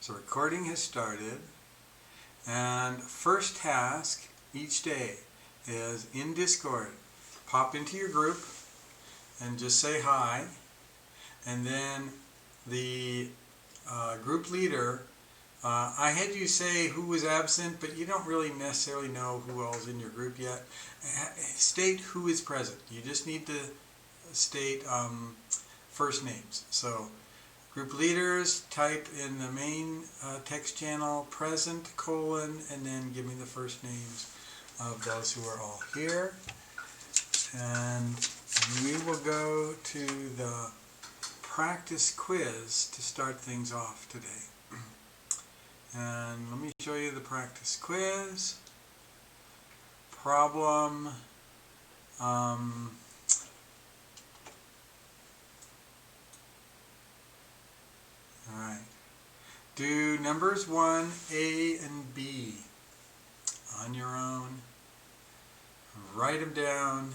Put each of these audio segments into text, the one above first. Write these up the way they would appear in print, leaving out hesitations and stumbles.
So recording has started, and first task each day is in Discord. Pop into your group and just say hi, and then the group leader, I had you say who was absent, but you don't really necessarily know who else is in your group yet. State who is present. You just need to state first names. So group leaders, type in the main text channel present, colon, and then give me the first names of those who are all here. And we will go to the practice quiz to start things off today. And let me show you the practice quiz. Problem Alright. Do numbers 1, A, and B on your own. Write them down.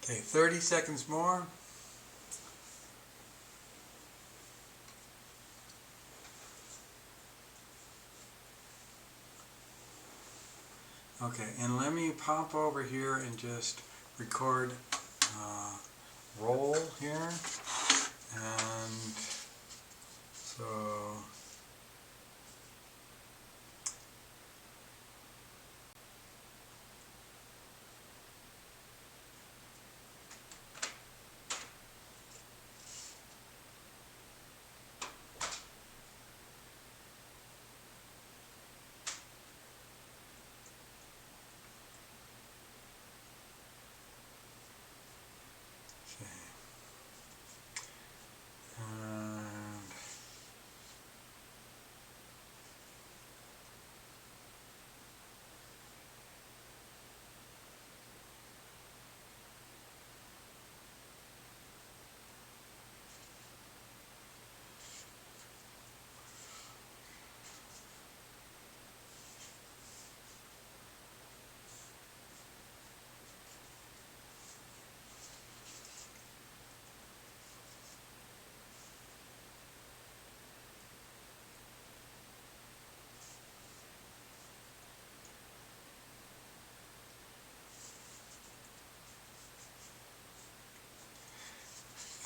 Okay, 30 seconds more. Okay, and let me pop over here and just record roll here. And so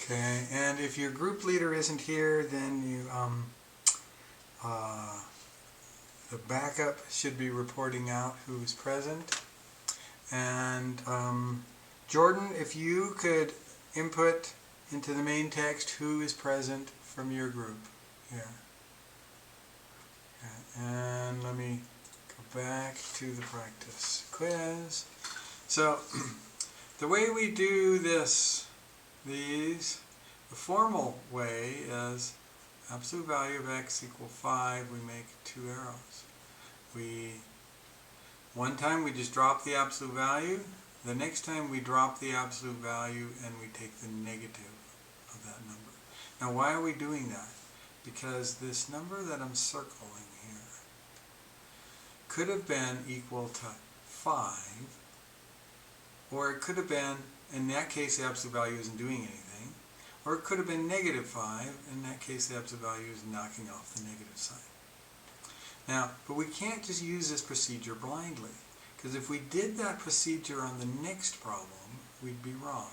okay, and if your group leader isn't here, then you the backup should be reporting out who is present. And Jordan, if you could input into the main text who is present from your group here. Okay, and let me go back to the practice quiz. So the way we do the formal way is absolute value of x equal 5, we make 2 arrows. One time we just drop the absolute value, the next time we drop the absolute value and we take the negative of that number. Now why are we doing that? Because this number that I'm circling here could have been equal to 5, or it could have been, in that case the absolute value isn't doing anything, or it could have been negative 5, in that case the absolute value is knocking off the negative sign. Now, but we can't just use this procedure blindly, because if we did that procedure on the next problem, we'd be wrong.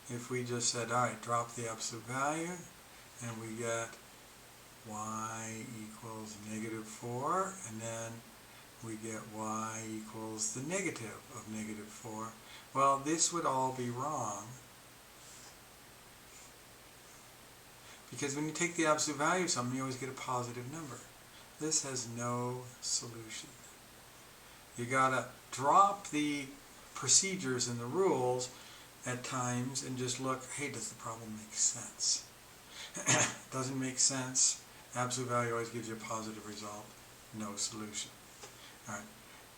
If we just said, alright, drop the absolute value, and we get y equals negative 4, and then we get y equals the negative of negative 4, well, this would all be wrong. Because when you take the absolute value of something, you always get a positive number. This has no solution. You gotta drop the procedures and the rules at times and just look, hey, does the problem make sense? Doesn't make sense. Absolute value always gives you a positive result. No solution. Alright,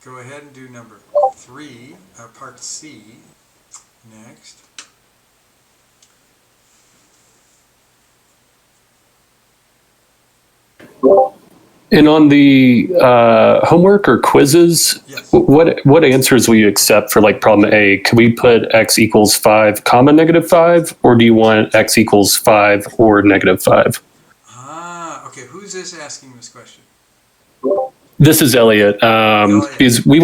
go ahead and do number 3, part C, next. And on the homework or quizzes, Yes. what answers will you accept for like problem A? Can we put x equals 5 comma -5, or do you want x equals 5 or -5? Okay, who's this asking this question? This is Elliot. Elliot. Because we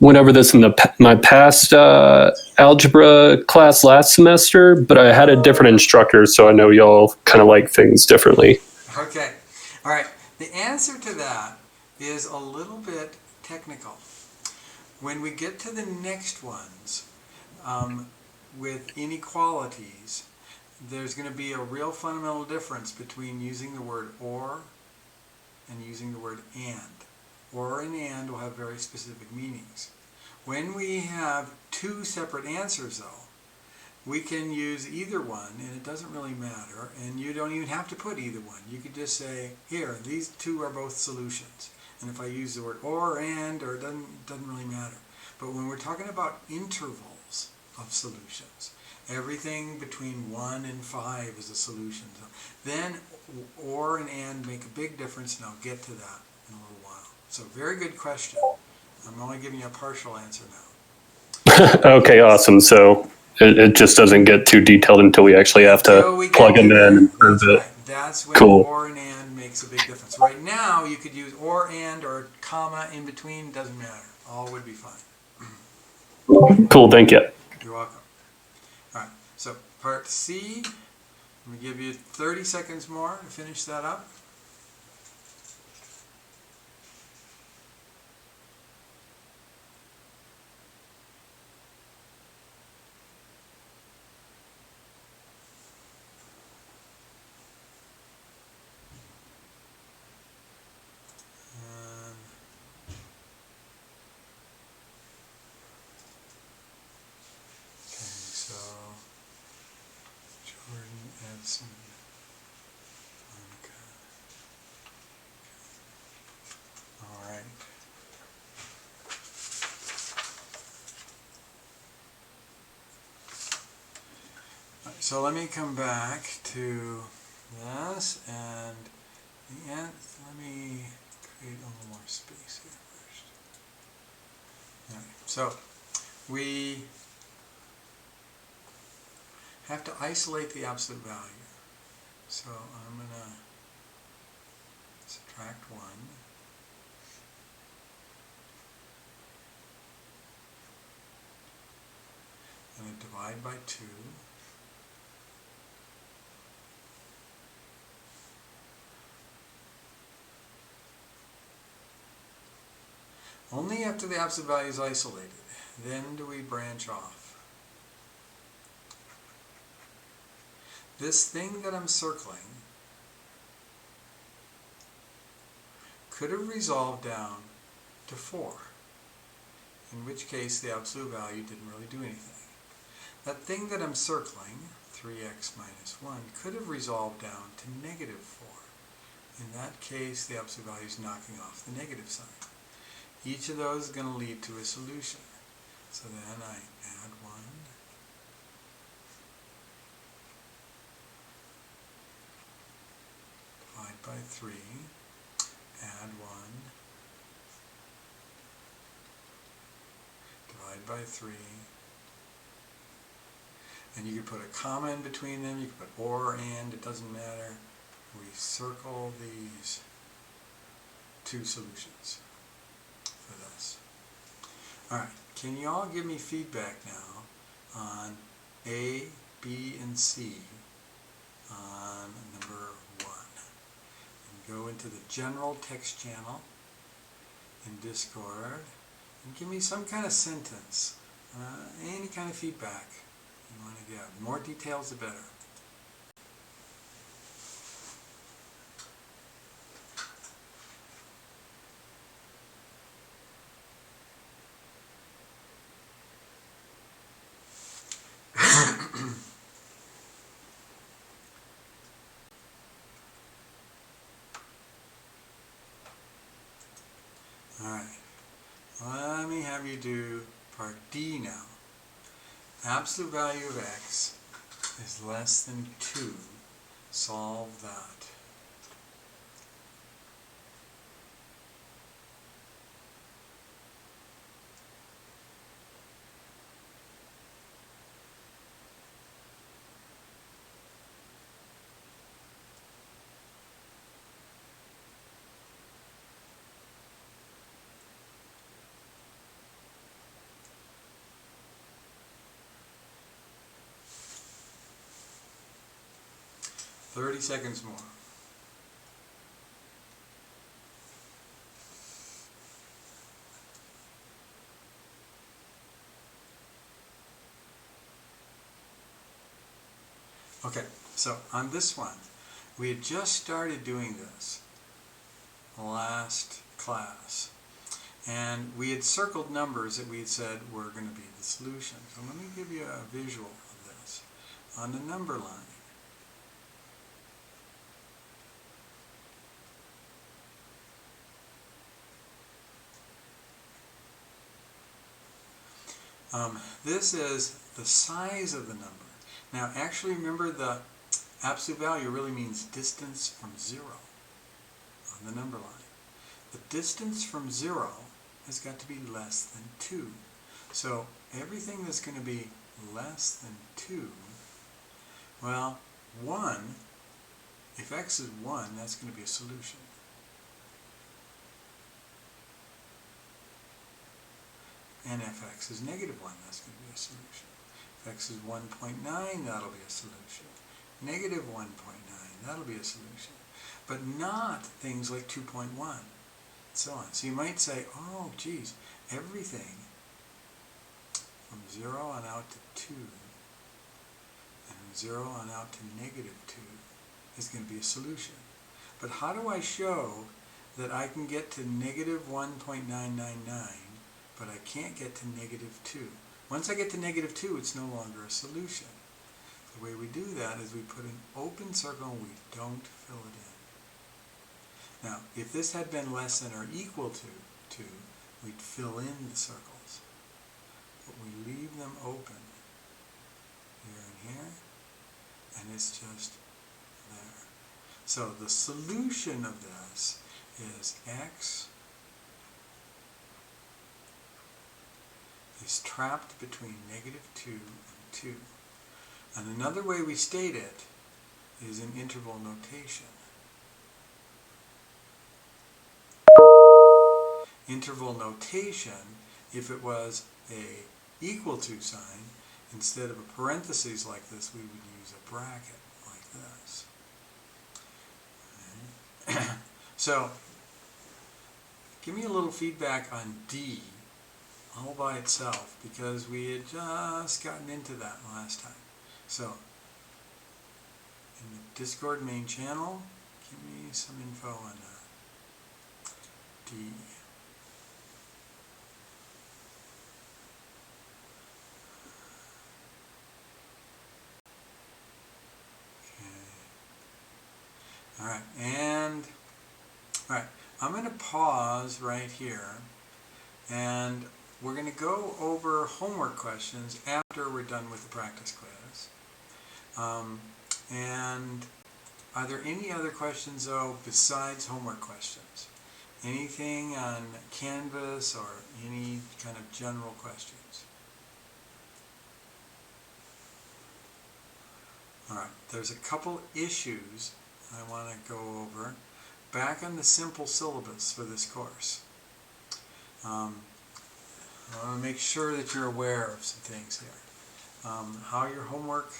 went over this in my past algebra class last semester, but I had a different instructor, so I know y'all kind of like things differently. Okay, all right. The answer to that is a little bit technical. When we get to the next ones, with inequalities, there's going to be a real fundamental difference between using the word or and using the word and. Or and will have very specific meanings. When we have two separate answers, though, we can use either one, and it doesn't really matter, and you don't even have to put either one. You could just say, here, these two are both solutions. And if I use the word or and, or it doesn't really matter. But when we're talking about intervals of solutions, everything between 1 and 5 is a solution. Then or and make a big difference, and I'll get to that in a little while. So very good question. I'm only giving you a partial answer now. Okay, awesome. So it just doesn't get too detailed until we actually have to plug them in and prove it. Right. That's when cool. Or and and makes a big difference. Right now, you could use or and or comma in between. Doesn't matter. All would be fine. Cool. Thank you. You're welcome. All right. So part C. Let me give you 30 seconds more to finish that up. So let me come back to this, and let me create a little more space here first. All right, so we have to isolate the absolute value. So I'm going to subtract 1. And divide by 2. Only after the absolute value is isolated, then do we branch off. This thing that I'm circling could have resolved down to 4, in which case the absolute value didn't really do anything. That thing that I'm circling, 3x minus 1, could have resolved down to -4. In that case, the absolute value is knocking off the negative sign. Each of those is going to lead to a solution. So then I add 1. Divide by 3. Add 1. Divide by 3. And you can put a comma in between them. You can put or and. It doesn't matter. We circle these two solutions. Alright, can you all give me feedback now on A, B, and C on number 1? And go into the general text channel in Discord and give me some kind of sentence, any kind of feedback you want to give. More details the better. Alright, Let me have you do part D now. Absolute value of x is less than 2. Solve that. "30 seconds more." Okay, so on this one, we had just started doing this last class, and we had circled numbers that we had said were going to be the solution. So let me give you a visual of this. On the number line, this is the size of the number. Now actually remember, the absolute value really means distance from 0 on the number line. The distance from 0 has got to be less than 2. So everything that's going to be less than 2, well, 1, if x is 1, that's going to be a solution. And if x is negative 1, that's going to be a solution. If x is 1.9, that'll be a solution. Negative 1.9, that'll be a solution. But not things like 2.1, and so on. So you might say, oh, geez, everything from 0 on out to 2, and from 0 on out to negative 2 is going to be a solution. But how do I show that I can get to negative 1.999, but I can't get to negative 2? Once I get to negative 2, it's no longer a solution. The way we do that is we put an open circle and we don't fill it in. Now, if this had been less than or equal to 2, we'd fill in the circles. But we leave them open here and here, and it's just there. So the solution of this is x is trapped between negative 2 and 2. And another way we state it is in interval notation. Interval notation, if it was a equal to sign, instead of a parentheses like this, we would use a bracket like this. Okay. So, give me a little feedback on D all by itself, because we had just gotten into that last time. So, in the Discord main channel, give me some info on D. Alright, I'm going to pause right here, and we're going to go over homework questions after we're done with the practice quiz. And are there any other questions, though, besides homework questions? Anything on Canvas or any kind of general questions? Alright, there's a couple issues I want to go over back on the simple syllabus for this course. I want to make sure that you're aware of some things here. How your homework,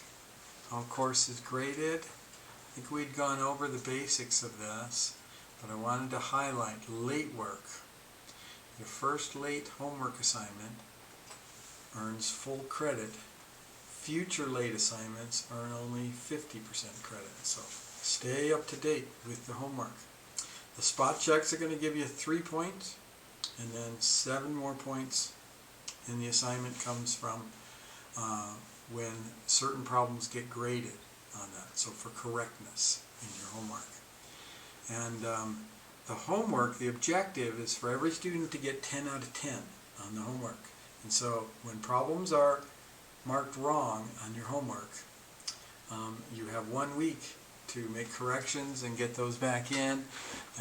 how course is graded. I think we'd gone over the basics of this, but I wanted to highlight late work. Your first late homework assignment earns full credit. Future late assignments earn only 50% credit. So stay up to date with the homework. The spot checks are going to give you 3 points, and then 7 more points in the assignment comes from when certain problems get graded on that, so for correctness in your homework. And the homework, the objective is for every student to get 10 out of 10 on the homework. And so when problems are marked wrong on your homework, you have 1 week to make corrections and get those back in,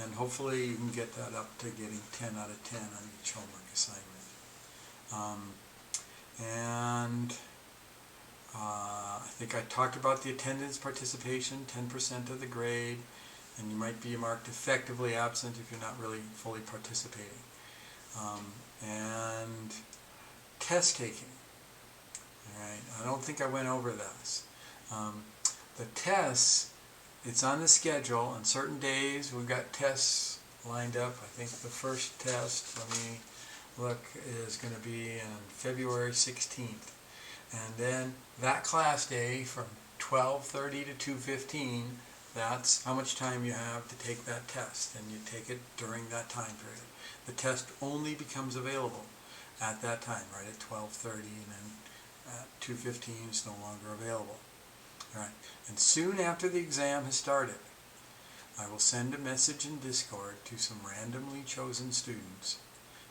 and hopefully you can get that up to getting 10 out of 10 on each homework assignment. I think I talked about the attendance participation, 10% of the grade, and you might be marked effectively absent if you're not really fully participating. And test taking. All right, I don't think I went over this. The tests, it's on the schedule. On certain days, we've got tests lined up. I think the first test, let me look, is going to be on February 16th. And then that class day from 12:30 to 2:15, that's how much time you have to take that test, and you take it during that time period. The test only becomes available at that time, right at 12:30, and then at 2:15 it's no longer available. All right. And soon after the exam has started, I will send a message in Discord to some randomly chosen students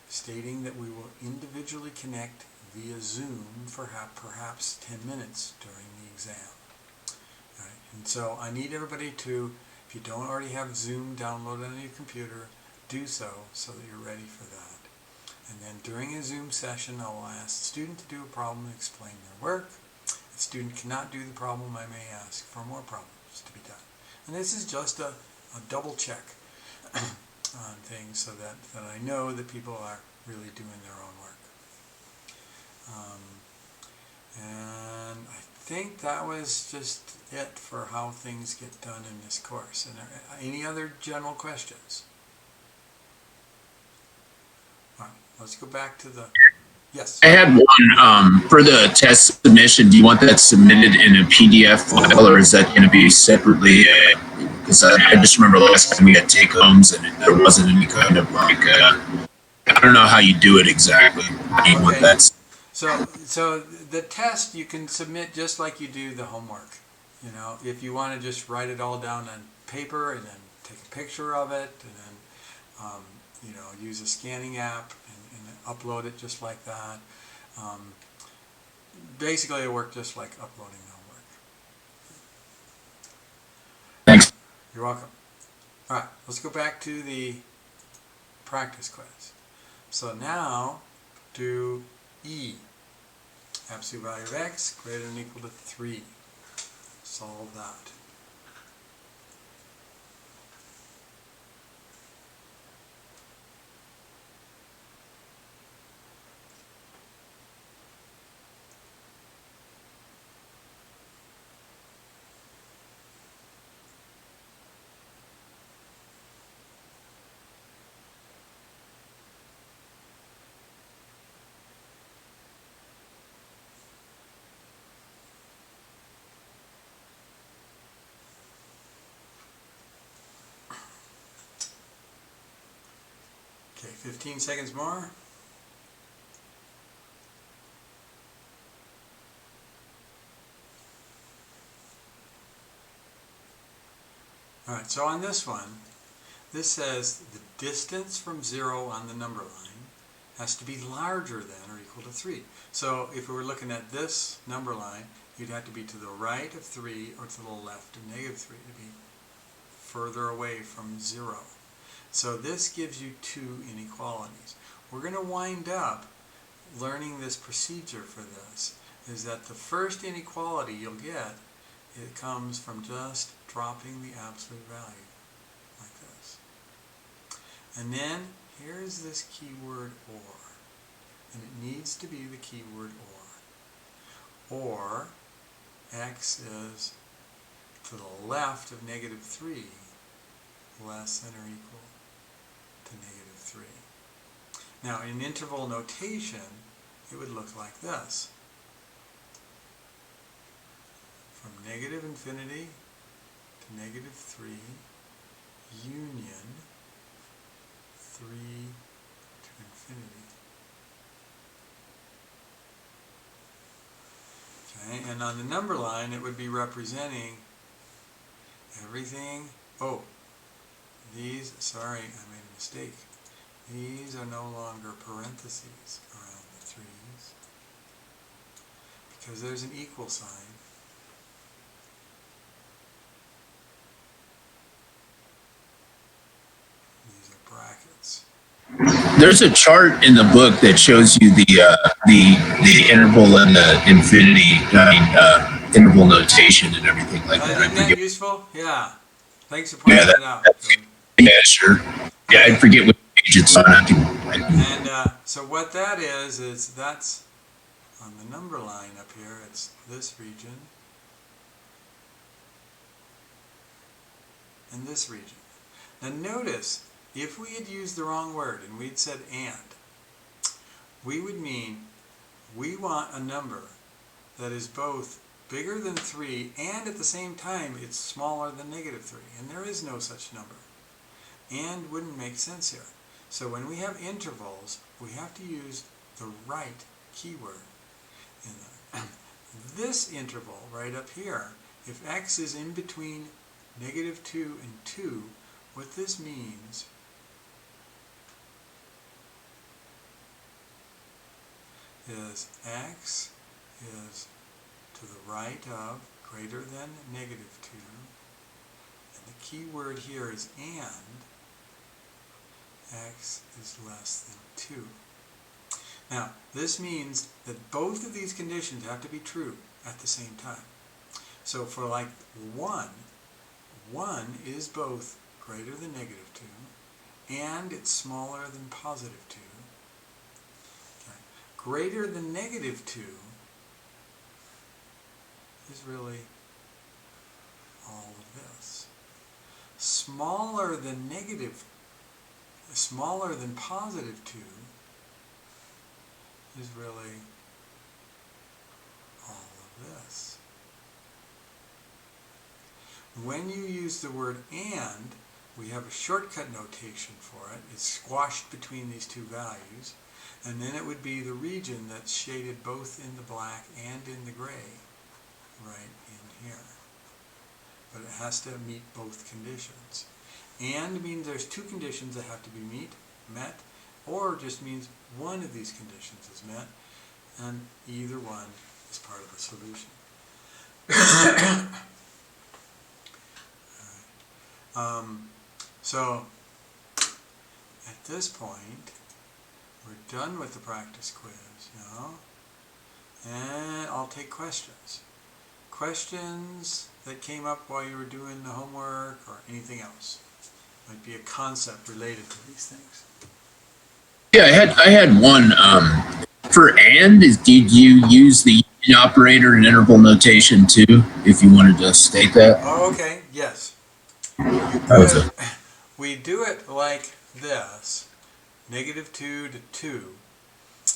stating that we will individually connect via Zoom for perhaps 10 minutes during the exam. All right. And so I need everybody to, if you don't already have Zoom downloaded on your computer, do so that you're ready for that. And then during a Zoom session, I will ask the student to do a problem and explain their work. If the student cannot do the problem, I may ask for more problems to be done. And this is just a double check on things so that I know that people are really doing their own work. And I think that was just it for how things get done in this course. And any other general questions? All right, let's go back to the... Yes. I had one for the test submission. Do you want that submitted in a PDF file, or is that going to be separately? Because I just remember last time we had take homes and there wasn't any kind of like, I don't know how you do it exactly. I mean, Okay. So the test you can submit just like you do the homework. You know, if you want to just write it all down on paper and then take a picture of it and then use a scanning app and upload it just like that. Basically, it works just like uploading the homework. Thanks. You're welcome. All right, let's go back to the practice quiz. So now do E. Absolute value of x greater than or equal to 3. Solve that. Okay, 15 seconds more. All right, so on this one, this says the distance from 0 on the number line has to be larger than or equal to 3. So if we were looking at this number line, you'd have to be to the right of 3 or to the left of negative 3 to be further away from 0. So this gives you two inequalities. We're going to wind up learning this procedure for this, is that the first inequality you'll get, it comes from just dropping the absolute value, like this. And then here's this keyword or, and it needs to be the keyword or. Or x is to the left of negative 3 less than or equal to negative 3. Now in interval notation, it would look like this. From negative infinity to negative 3, union 3 to infinity. Okay, and on the number line, it would be representing everything. Oh, these, sorry, I made a mistake. These are no longer parentheses around the 3's because there's an equal sign. These are brackets. There's a chart in the book that shows you the interval and the infinity, interval notation and everything like that. Isn't that useful? Yeah. Thanks for pointing that out. Yeah, sure. Yeah, I forget what page it's on. And so what that is that's on the number line up here. It's this region and this region. Now notice, if we had used the wrong word and we'd said and, we would mean we want a number that is both bigger than 3 and at the same time it's smaller than negative 3. And there is no such number. And wouldn't make sense here. So when we have intervals, we have to use the right keyword. In this interval right up here, if x is in between negative 2 and 2, what this means is x is to the right of greater than negative 2, and the key word here is and x is less than 2. Now, this means that both of these conditions have to be true at the same time. So for like 1 is both greater than negative 2 and it's smaller than positive 2. Okay. Greater than negative 2 is really all of this. Smaller than positive 2 is really all of this. When you use the word and, we have a shortcut notation for it. It's squashed between these two values, and then it would be the region that's shaded both in the black and in the gray, right in here. But it has to meet both conditions. And means there's two conditions that have to be met, or just means one of these conditions is met, and either one is part of the solution. So at this point, we're done with the practice quiz, and I'll take questions. Questions that came up while you were doing the homework or anything else. Might be a concept related to these things. Yeah, I had one. For and, did you use the union operator and interval notation too, if you wanted to state that? Oh, okay, yes. We do it like this, negative 2 to 2,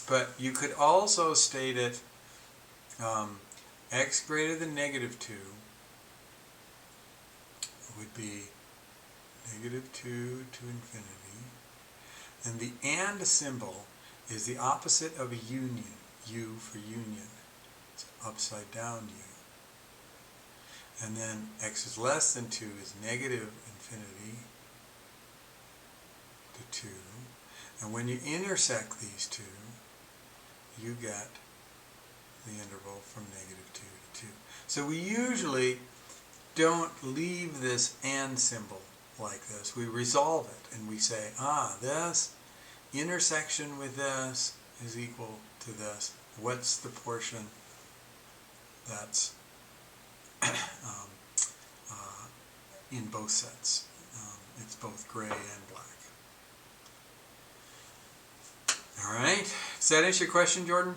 but you could also state it x greater than negative 2 would be negative 2 to infinity, and the and symbol is the opposite of a union, U for union. It's upside down U. And then x is less than 2 is negative infinity to 2. And when you intersect these two, you get the interval from negative 2 to 2. So we usually don't leave this and symbol like this. We resolve it and we say, this intersection with this is equal to this. What's the portion that's in both sets? It's both gray and black. All right. Does that answer your question, Jordan?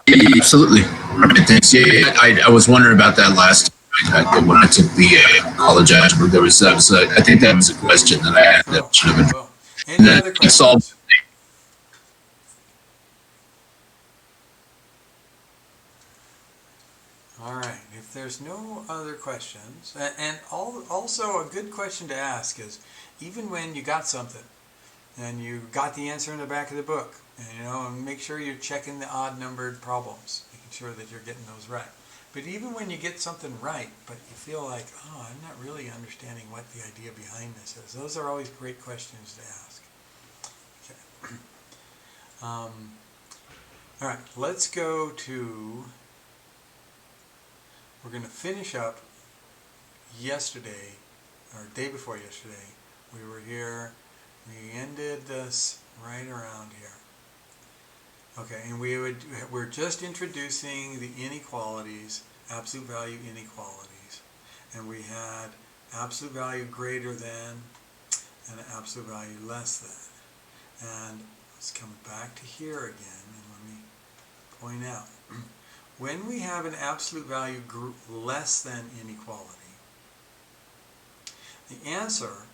Yeah, absolutely. Thanks. Yeah, I was wondering about that last time. When I took the college algebra, there was I think that was a question that I had that should have been. Any other questions? All right. If there's no other questions, and also a good question to ask is, even when you got something and you got the answer in the back of the book, and make sure you're checking the odd numbered problems, making sure that you're getting those right. But even when you get something right, but you feel like, oh, I'm not really understanding what the idea behind this is, those are always great questions to ask. Okay. All right, let's go to, we're going to finish up yesterday, or day before yesterday. We were here, we ended this right around here. Okay, and we're just introducing the inequalities, absolute value inequalities. And we had absolute value greater than and absolute value less than. And let's come back to here again, and let me point out. When we have an absolute value less than inequality, the answer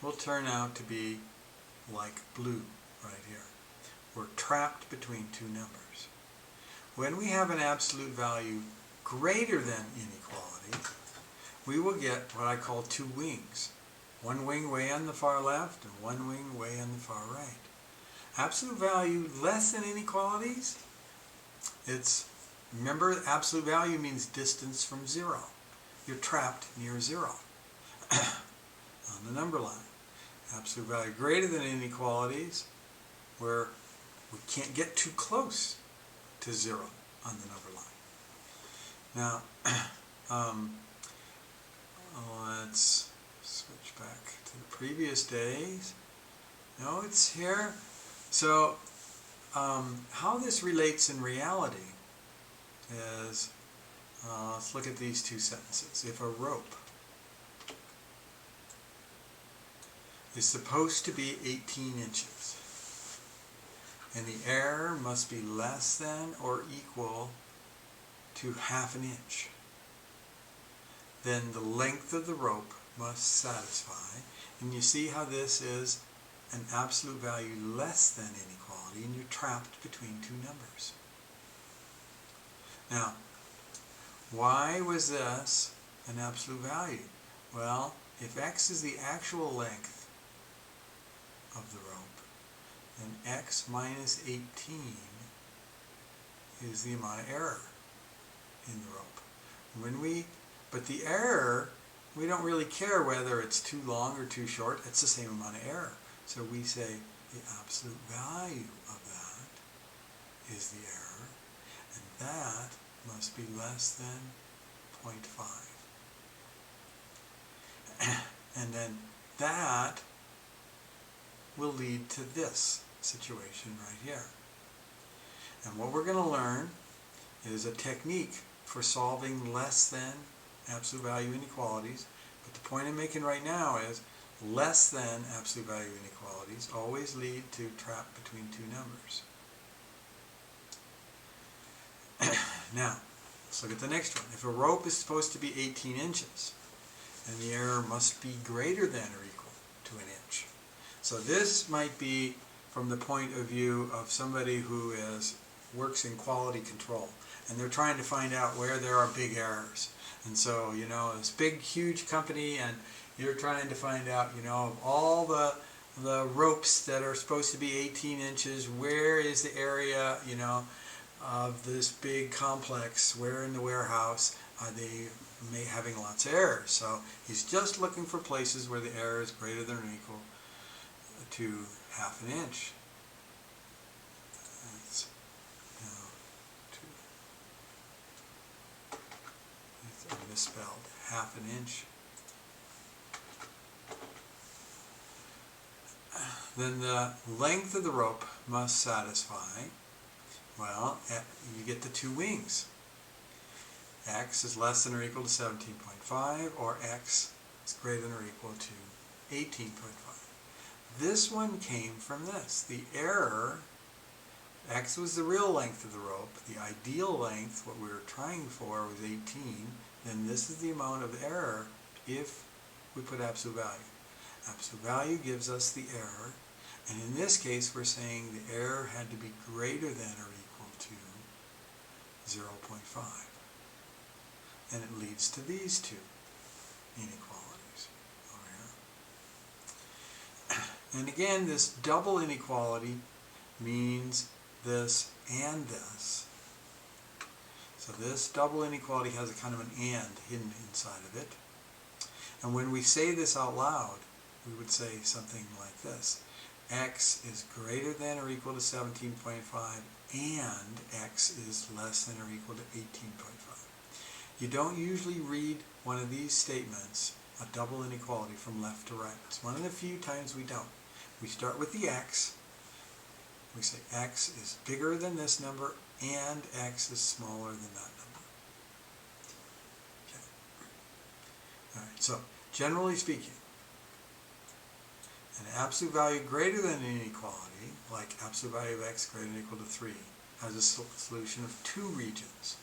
will turn out to be like blue right here. We're trapped between two numbers. When we have an absolute value greater than inequality, we will get what I call two wings. One wing way on the far left and one wing way on the far right. Absolute value less than inequalities, remember, absolute value means distance from zero. You're trapped near zero on the number line. Absolute value greater than inequalities, where we can't get too close to zero on the number line. Now, let's switch back to the previous days. No, it's here. So, how this relates in reality is, let's look at these two sentences. If a rope is supposed to be 18 inches, and the error must be less than or equal to ½ inch, then the length of the rope must satisfy. And you see how this is an absolute value less than inequality, and you're trapped between two numbers. Now, why was this an absolute value? Well, if x is the actual length of the rope, then x minus 18 is the amount of error in the rope. But the error, we don't really care whether it's too long or too short. It's the same amount of error. So we say the absolute value of that is the error, and that must be less than 0.5. And then that will lead to this situation right here. And what we're going to learn is a technique for solving less than absolute value inequalities. But the point I'm making right now is less than absolute value inequalities always lead to trap between two numbers. Now, let's look at the next one. If a rope is supposed to be 18 inches, and the error must be greater than or equal to an inch. So this might be from the point of view of somebody who works in quality control, and they're trying to find out where there are big errors. And so, this big, huge company, and you're trying to find out, of all the ropes that are supposed to be 18 inches, where is the area, of this big complex, where in the warehouse are they having lots of errors. So he's just looking for places where the error is greater than or equal to ½ inch. That's, it's misspelled, ½ inch. Then the length of the rope must satisfy, well, you get the two wings. X is less than or equal to 17.5, or x is greater than or equal to 18.5. This one came from this. The error, x was the real length of the rope. The ideal length, what we were trying for, was 18. Then this is the amount of error if we put absolute value. Absolute value gives us the error. And in this case, we're saying the error had to be greater than or equal to 0.5. And it leads to these two inequalities over here. And again, this double inequality means this and this. So So this double inequality has a kind of an and hidden inside of it. And when we say this out loud, we would say something like this. X is greater than or equal to 17.5 and X is less than or equal to 18.5. You don't usually read one of these statements, a double inequality, from left to right. It's one of the few times we don't. We start with the X. We say X is bigger than this number and X is smaller than that number. Okay. All right, so generally speaking, an absolute value greater than an inequality, like absolute value of X greater than or equal to 3, has a solution of two regions.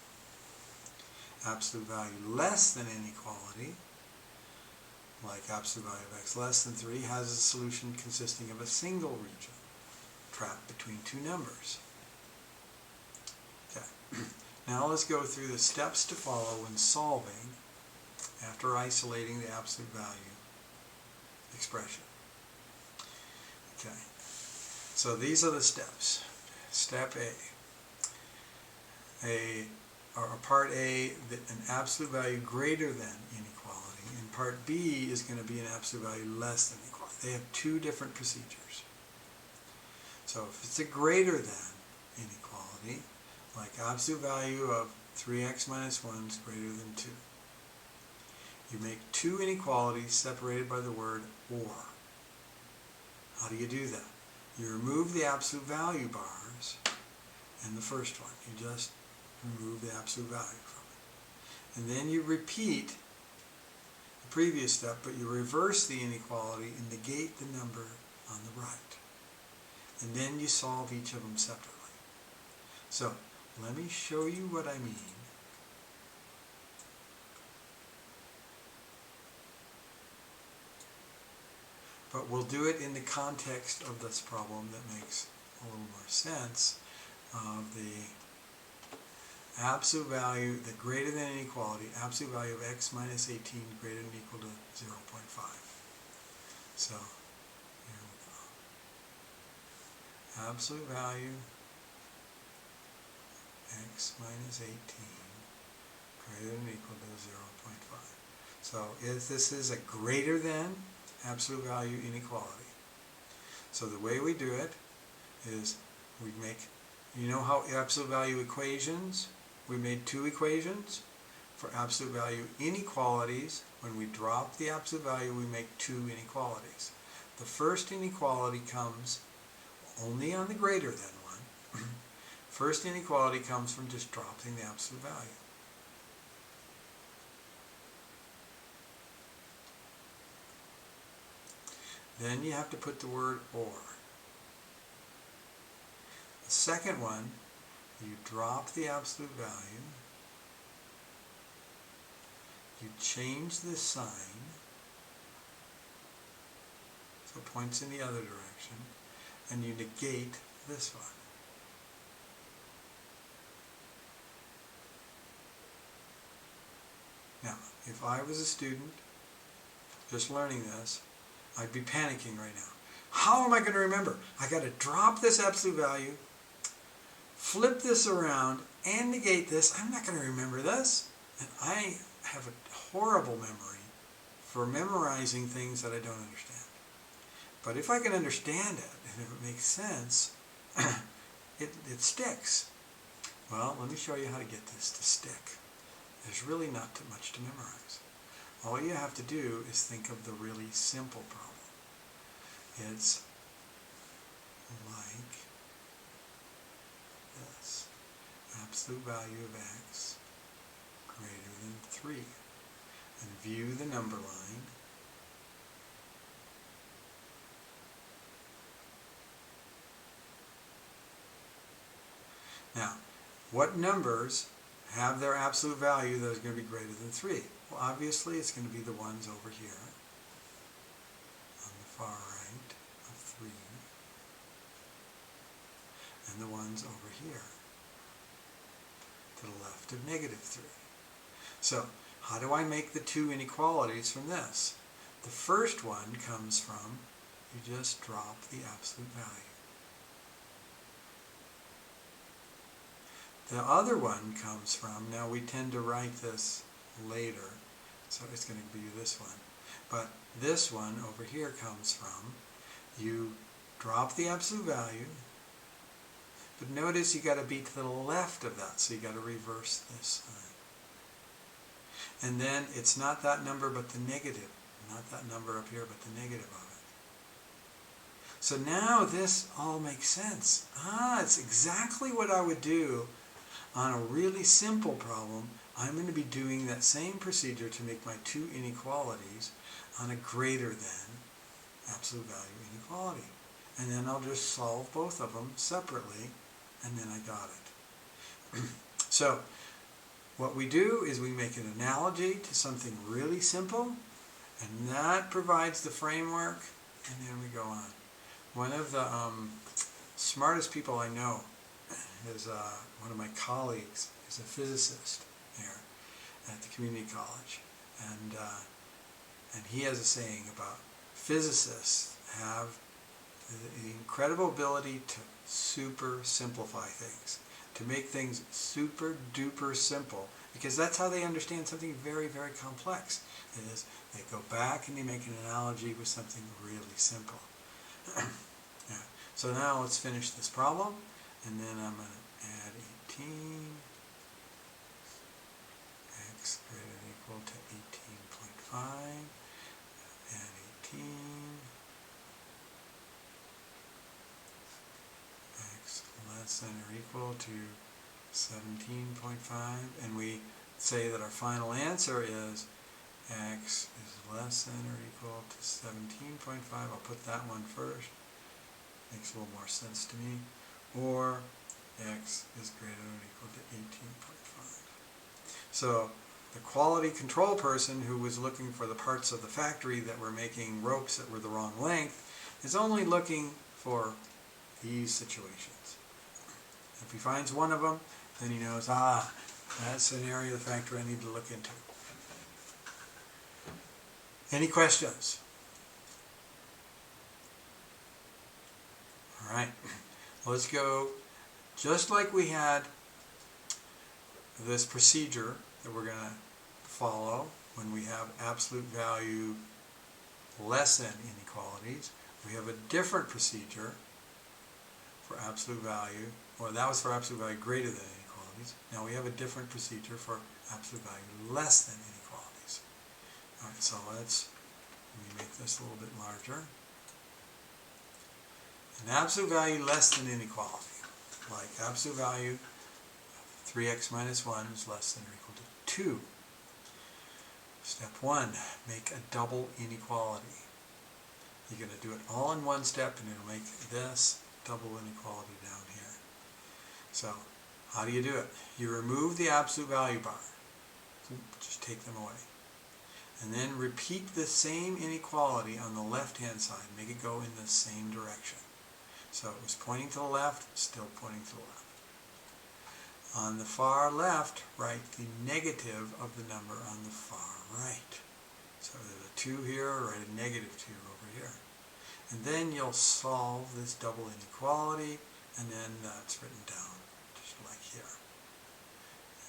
Absolute value less than inequality, like absolute value of X less than 3, has a solution consisting of a single region, trapped between two numbers. Okay. Now let's go through the steps to follow when solving after isolating the absolute value expression. Okay. So these are the steps. Step part A, an absolute value greater than inequality, and part B is going to be an absolute value less than equality. They have two different procedures. So if it's a greater than inequality, like absolute value of 3x minus 1 is greater than 2, you make two inequalities separated by the word or. How do you do that? You remove the absolute value bars in the first one. You just remove the absolute value from it. And then you repeat the previous step, but you reverse the inequality and negate the number on the right. And then you solve each of them separately. So let me show you what I mean. But we'll do it in the context of this problem that makes a little more sense of the absolute value, the greater than inequality, absolute value of x minus 18 greater than or equal to 0.5. So here we go. Absolute value x minus 18 greater than or equal to 0.5. So this is a greater than absolute value inequality. So the way we do it is we make, you know how absolute value equations, we made two equations. For absolute value inequalities, when we drop the absolute value, we make two inequalities. The first inequality comes only on the greater than one. First inequality comes from just dropping the absolute value. Then you have to put the word or. The second one, you drop the absolute value, you change the sign, so it points in the other direction, and you negate this one. Now, if I was a student just learning this, I'd be panicking right now. How am I going to remember? I got to drop this absolute value, flip this around, and negate this. I'm not going to remember this. And I have a horrible memory for memorizing things that I don't understand. But if I can understand it, and if it makes sense, it sticks. Well, let me show you how to get this to stick. There's really not too much to memorize. All you have to do is think of the really simple problem. It's like this. Absolute value of x greater than 3. And view the number line. Now, what numbers have their absolute value that is going to be greater than 3? Well, obviously it's going to be the ones over here on the far right of 3 and the ones over here to the left of negative 3. So how do I make the two inequalities from this? The first one comes from, you just drop the absolute value. the other one comes from, now we tend to write this later, so it's going to be this one. But this one over here comes from, you drop the absolute value, but notice you got to be to the left of that, so you got to reverse this sign. And then it's not that number but the negative, not that number up here but the negative of it. So now this all makes sense. It's exactly what I would do on a really simple problem. I'm going to be doing that same procedure to make my two inequalities on a greater than absolute value inequality. And then I'll just solve both of them separately, and then I got it. So what we do is we make an analogy to something really simple, and that provides the framework, and then we go on. One of the smartest people I know is one of my colleagues. He's a physicist here at the community college, and he has a saying about physicists have the incredible ability to super simplify things, to make things super duper simple, because that's how they understand something very, very complex. It is, they go back and they make an analogy with something really simple. Yeah. So now let's finish this problem, and then I'm going to add 18, x greater than or equal to 18.5, add 18, x less than or equal to 17.5, and we say that our final answer is x is less than or equal to 17.5. I'll put that one first. Makes a little more sense to me. Or x is greater than or equal to 18.5. So the quality control person who was looking for the parts of the factory that were making ropes that were the wrong length is only looking for these situations. If he finds one of them, then he knows, that's an area of the factory I need to look into. Any questions? All right, let's go, just like we had this procedure that we're going to follow when we have absolute value less than inequalities. We have a different procedure for absolute value, or that was for absolute value greater than inequalities. Now we have a different procedure for absolute value less than inequalities. All right, so let me make this a little bit larger. An absolute value less than inequality, like absolute value 3x minus 1 is less than or equal to 2. Step 1, make a double inequality. You're going to do it all in one step, and it'll make this double inequality down here. So how do you do it? You remove the absolute value bar. Just take them away. And then repeat the same inequality on the left-hand side. Make it go in the same direction. So it was pointing to the left, still pointing to the left. On the far left, write the negative of the number on the far right. So there's a 2 here, write a negative 2 over here. And then you'll solve this double inequality, and then that's written down, just like here.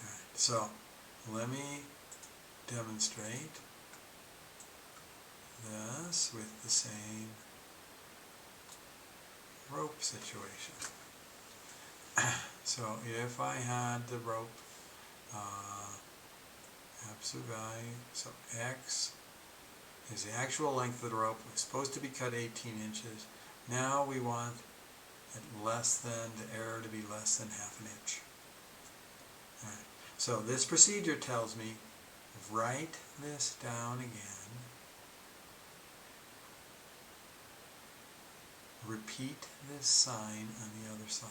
All right, so let me demonstrate this with the same rope situation. So if I had the rope absolute value, so x is the actual length of the rope. It's supposed to be cut 18 inches. Now we want it less than, the error to be less than ½ an inch. All right. So this procedure tells me, write this down again. Repeat this sign on the other side.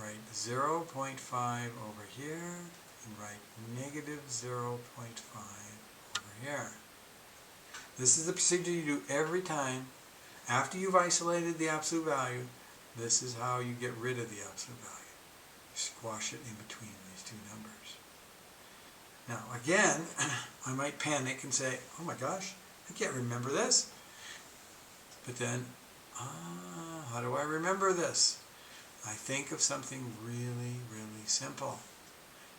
Write 0.5 over here, and write negative 0.5 over here. This is the procedure you do every time. After you've isolated the absolute value, this is how you get rid of the absolute value. You squash it in between these two numbers. Now again, I might panic and say, oh my gosh, I can't remember this. But then, how do I remember this? I think of something really, really simple.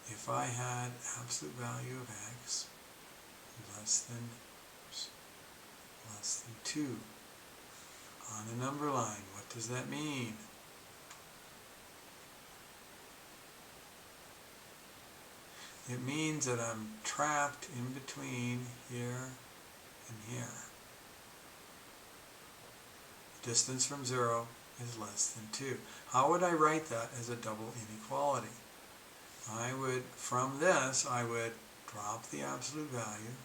If I had absolute value of x less than 2 on a number line, what does that mean? It means that I'm trapped in between here and here. Distance from 0 is less than 2. How would I write that as a double inequality? From this, I would drop the absolute value,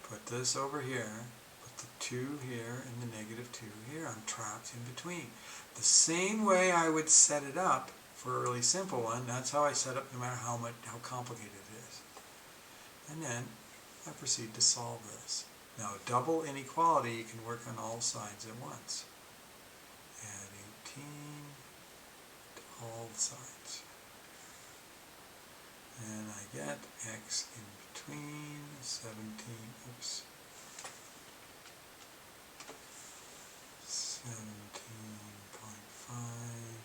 put this over here, put the 2 here and the negative 2 here. I'm trapped in between. The same way I would set it up for a really simple one, that's how I set up no matter how complicated it is. And then I proceed to solve this. Now, a double inequality, you can work on all sides at once. Add 18 to all the sides. And I get x in between 17, 17.5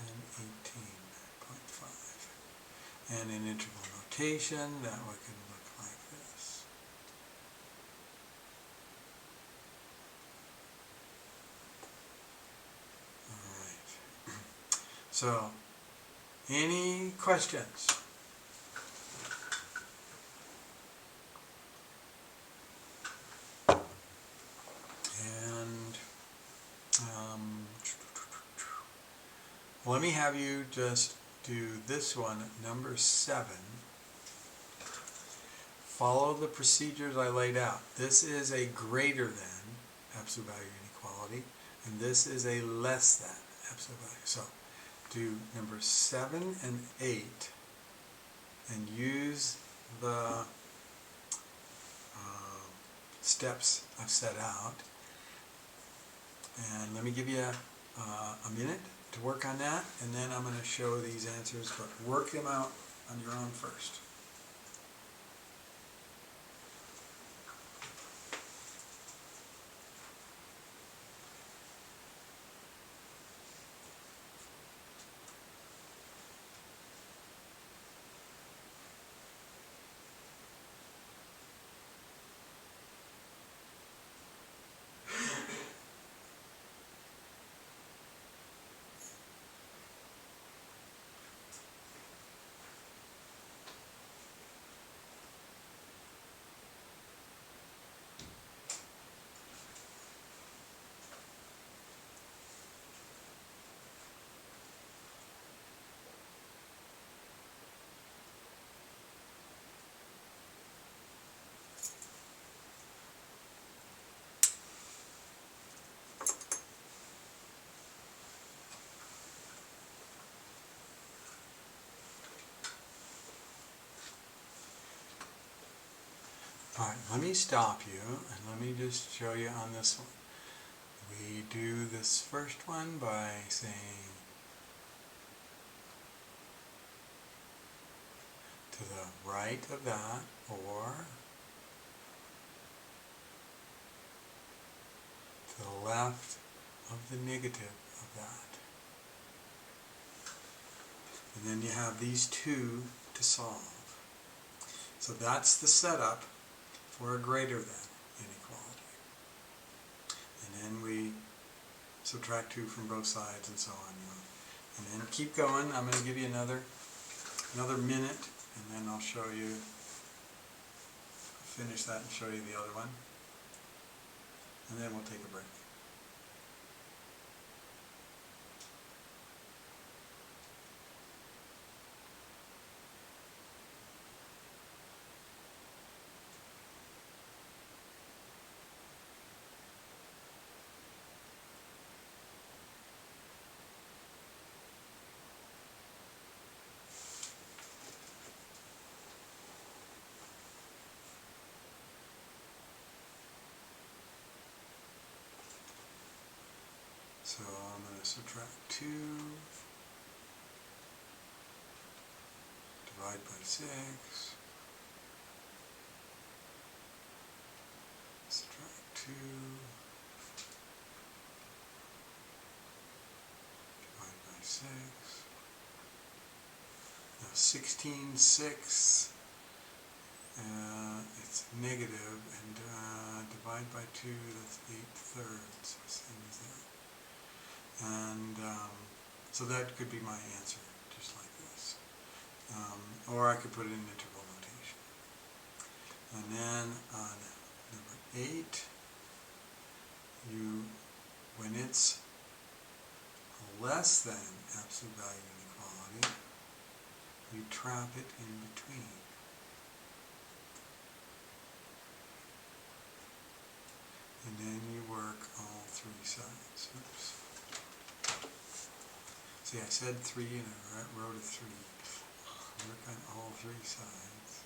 and 18.5. And in integral notation, that one can look like this. Alright. So, any questions? And let me have you just do this one, number 7. Follow the procedures I laid out. This is a greater than absolute value inequality, and this is a less than absolute value. So do number 7 and 8 and use the steps I've set out. And let me give you a minute to work on that, and then I'm going to show these answers, but work them out on your own first. Alright, let me stop you and let me just show you on this one. We do this first one by saying to the right of that, or to the left of the negative of that. And then you have these two to solve. So that's the setup for a greater than inequality. And then we subtract 2 from both sides and so on. And then keep going. I'm going to give you another minute, and then I'll show you, finish that and show you the other one. And then we'll take a break. So I'm going to subtract 2, divide by 6, subtract 2, Now 16/6, it's negative, and divide by 2, that's 8/3, same as that. And so that could be my answer, just like this. Or I could put it in interval notation. And then on number 8, when it's less than absolute value inequality, you trap it in between. And then you work all 3 sides. Oops. See, I said 3 and I wrote a 3. Work on all 3 sides.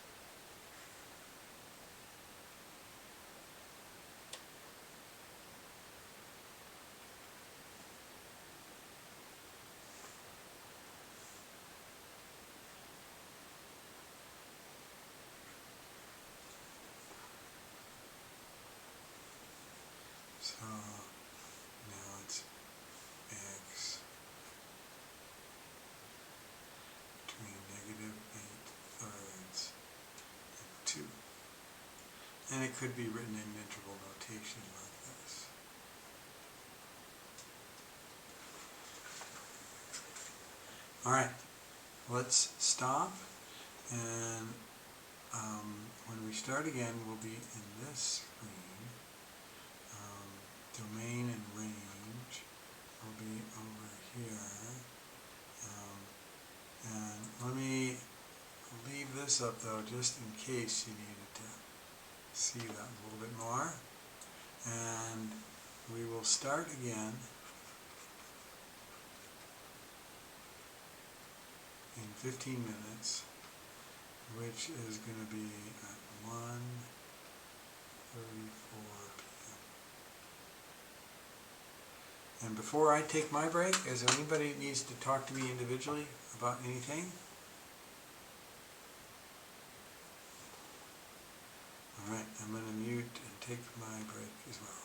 So now it's x between negative 8/3 and 2. And it could be written in interval notation like this. Alright, let's stop, and when we start again, we'll be in this screen. Domain and range will be over here. And let me leave this up though, just in case you needed to see that a little bit more. And we will start again in 15 minutes, which is going to be at 1:34 p.m. And before I take my break, is there anybody that needs to talk to me individually about anything? Alright, I'm going to mute and take my break as well.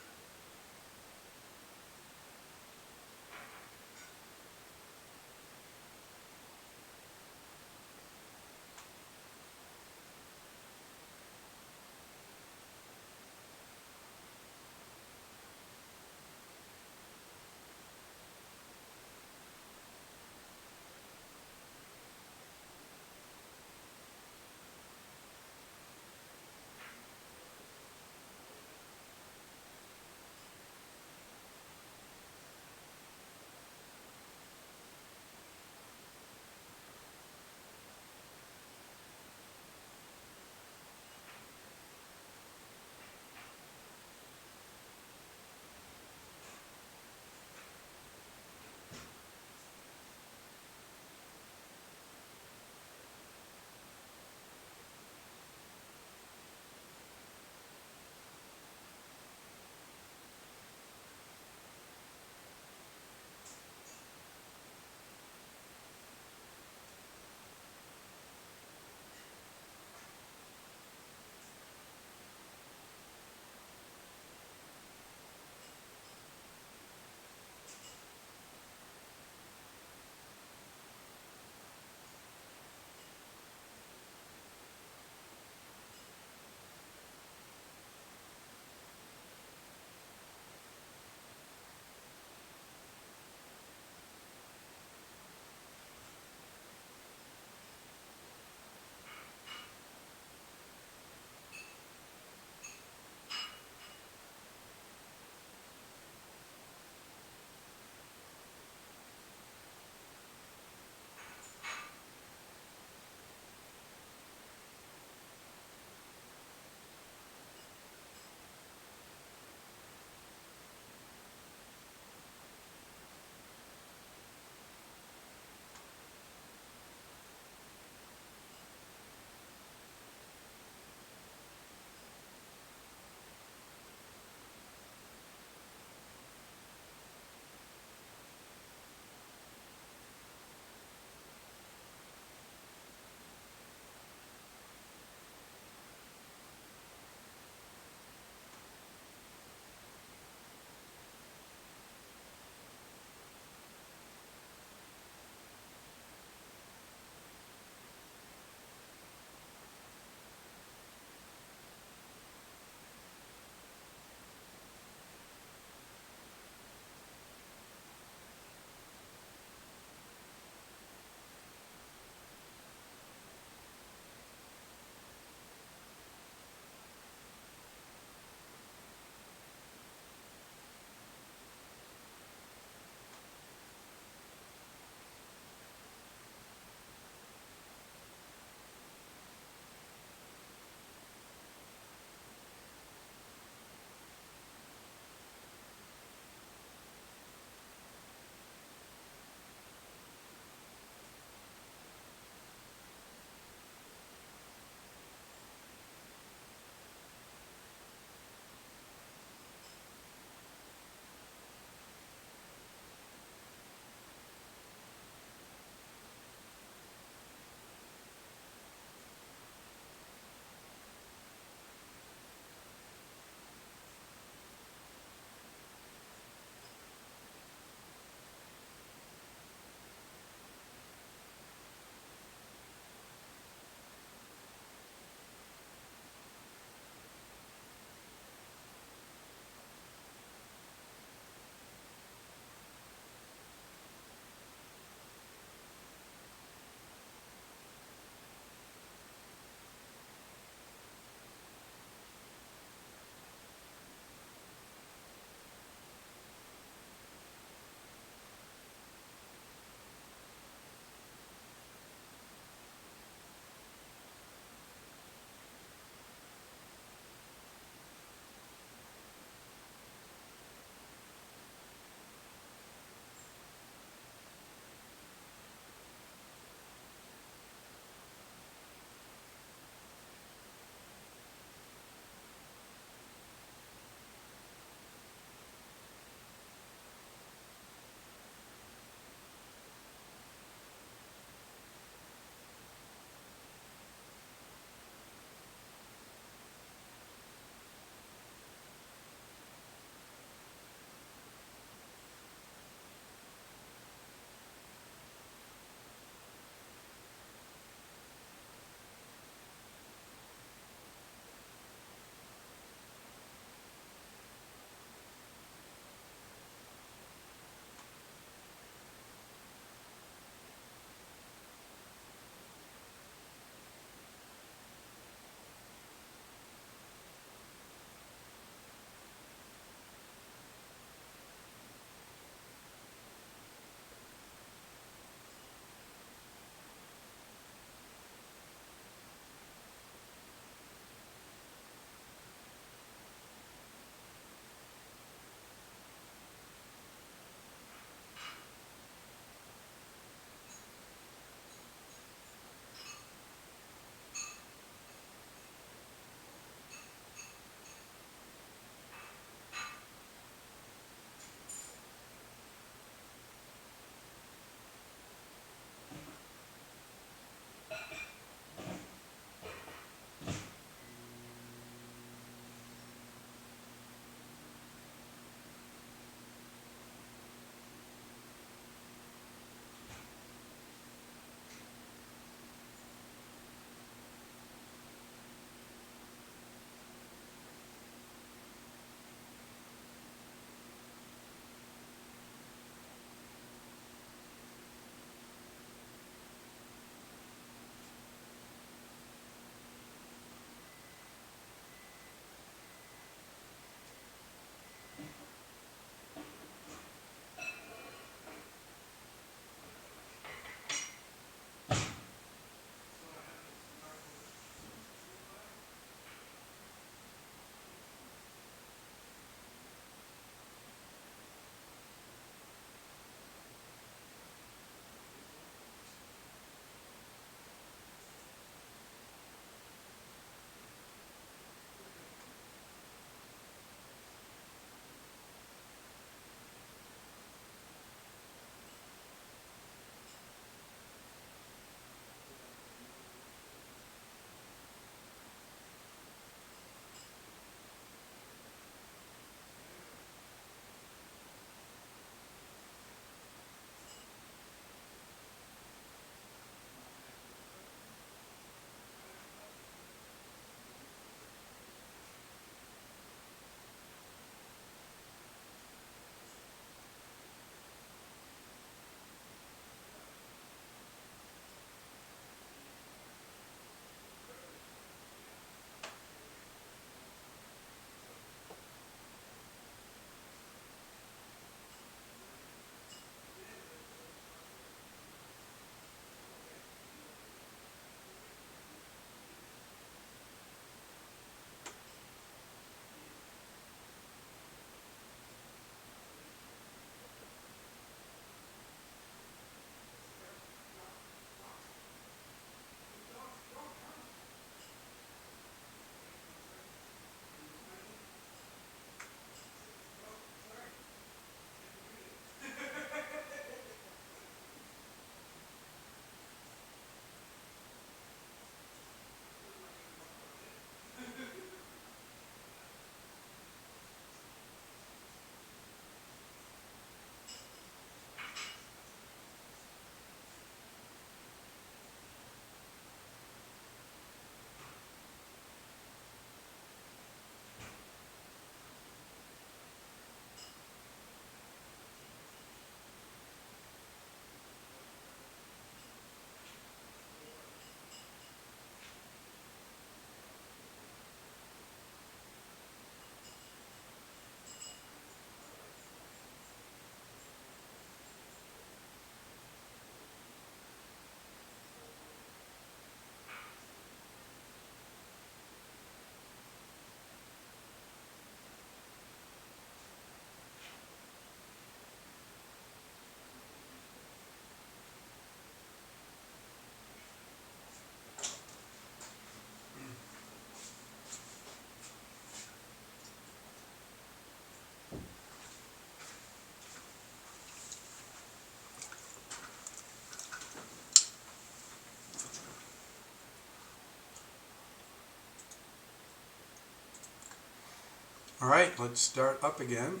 All right, let's start up again.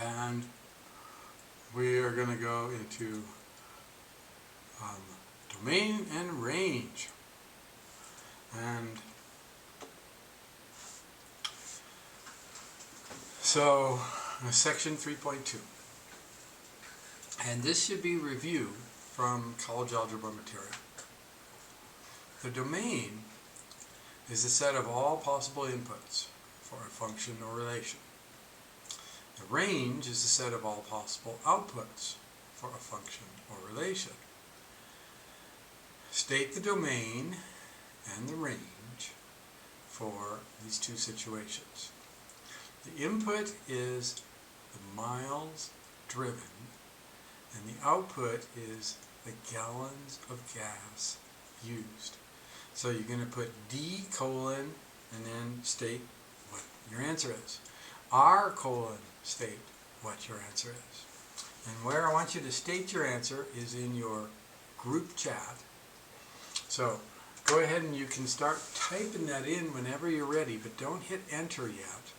And we are going to go into domain and range. And so, section 3.2. And this should be reviewed from college algebra material. The domain is a set of all possible inputs for a function or relation. The range is a set of all possible outputs for a function or relation. State the domain and the range for these two situations. The input is the miles driven, and the output is the gallons of gas used. So you're going to put D colon and then state what your answer is. R colon state what your answer is. And where I want you to state your answer is in your group chat. So go ahead and you can start typing that in whenever you're ready, but don't hit enter yet.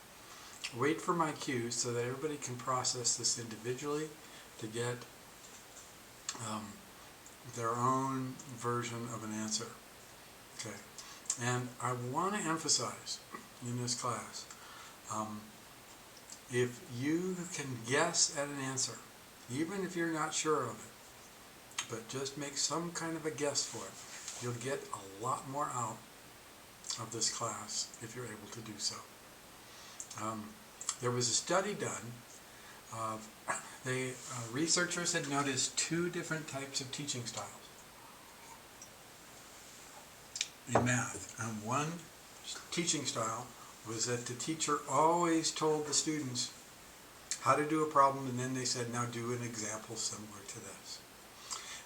Wait for my cues so that everybody can process this individually to get their own version of an answer. Okay, and I want to emphasize in this class, if you can guess at an answer, even if you're not sure of it, but just make some kind of a guess for it, you'll get a lot more out of this class if you're able to do so. There was a study done of, researchers had noticed two different types of teaching styles in math. And one teaching style was that the teacher always told the students how to do a problem, and then they said, now do an example similar to this.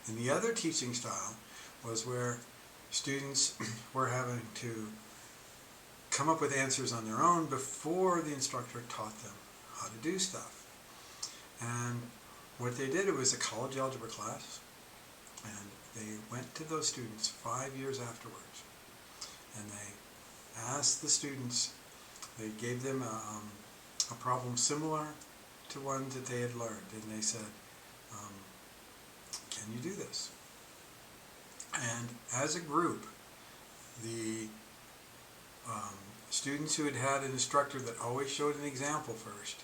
And the other teaching style was where students were having to come up with answers on their own before the instructor taught them how to do stuff. And what they did, it was a college algebra class, and they went to those students 5 years afterwards, and they asked the students, they gave them a problem similar to one that they had learned, and they said, can you do this? And as a group, the students who had had an instructor that always showed an example first,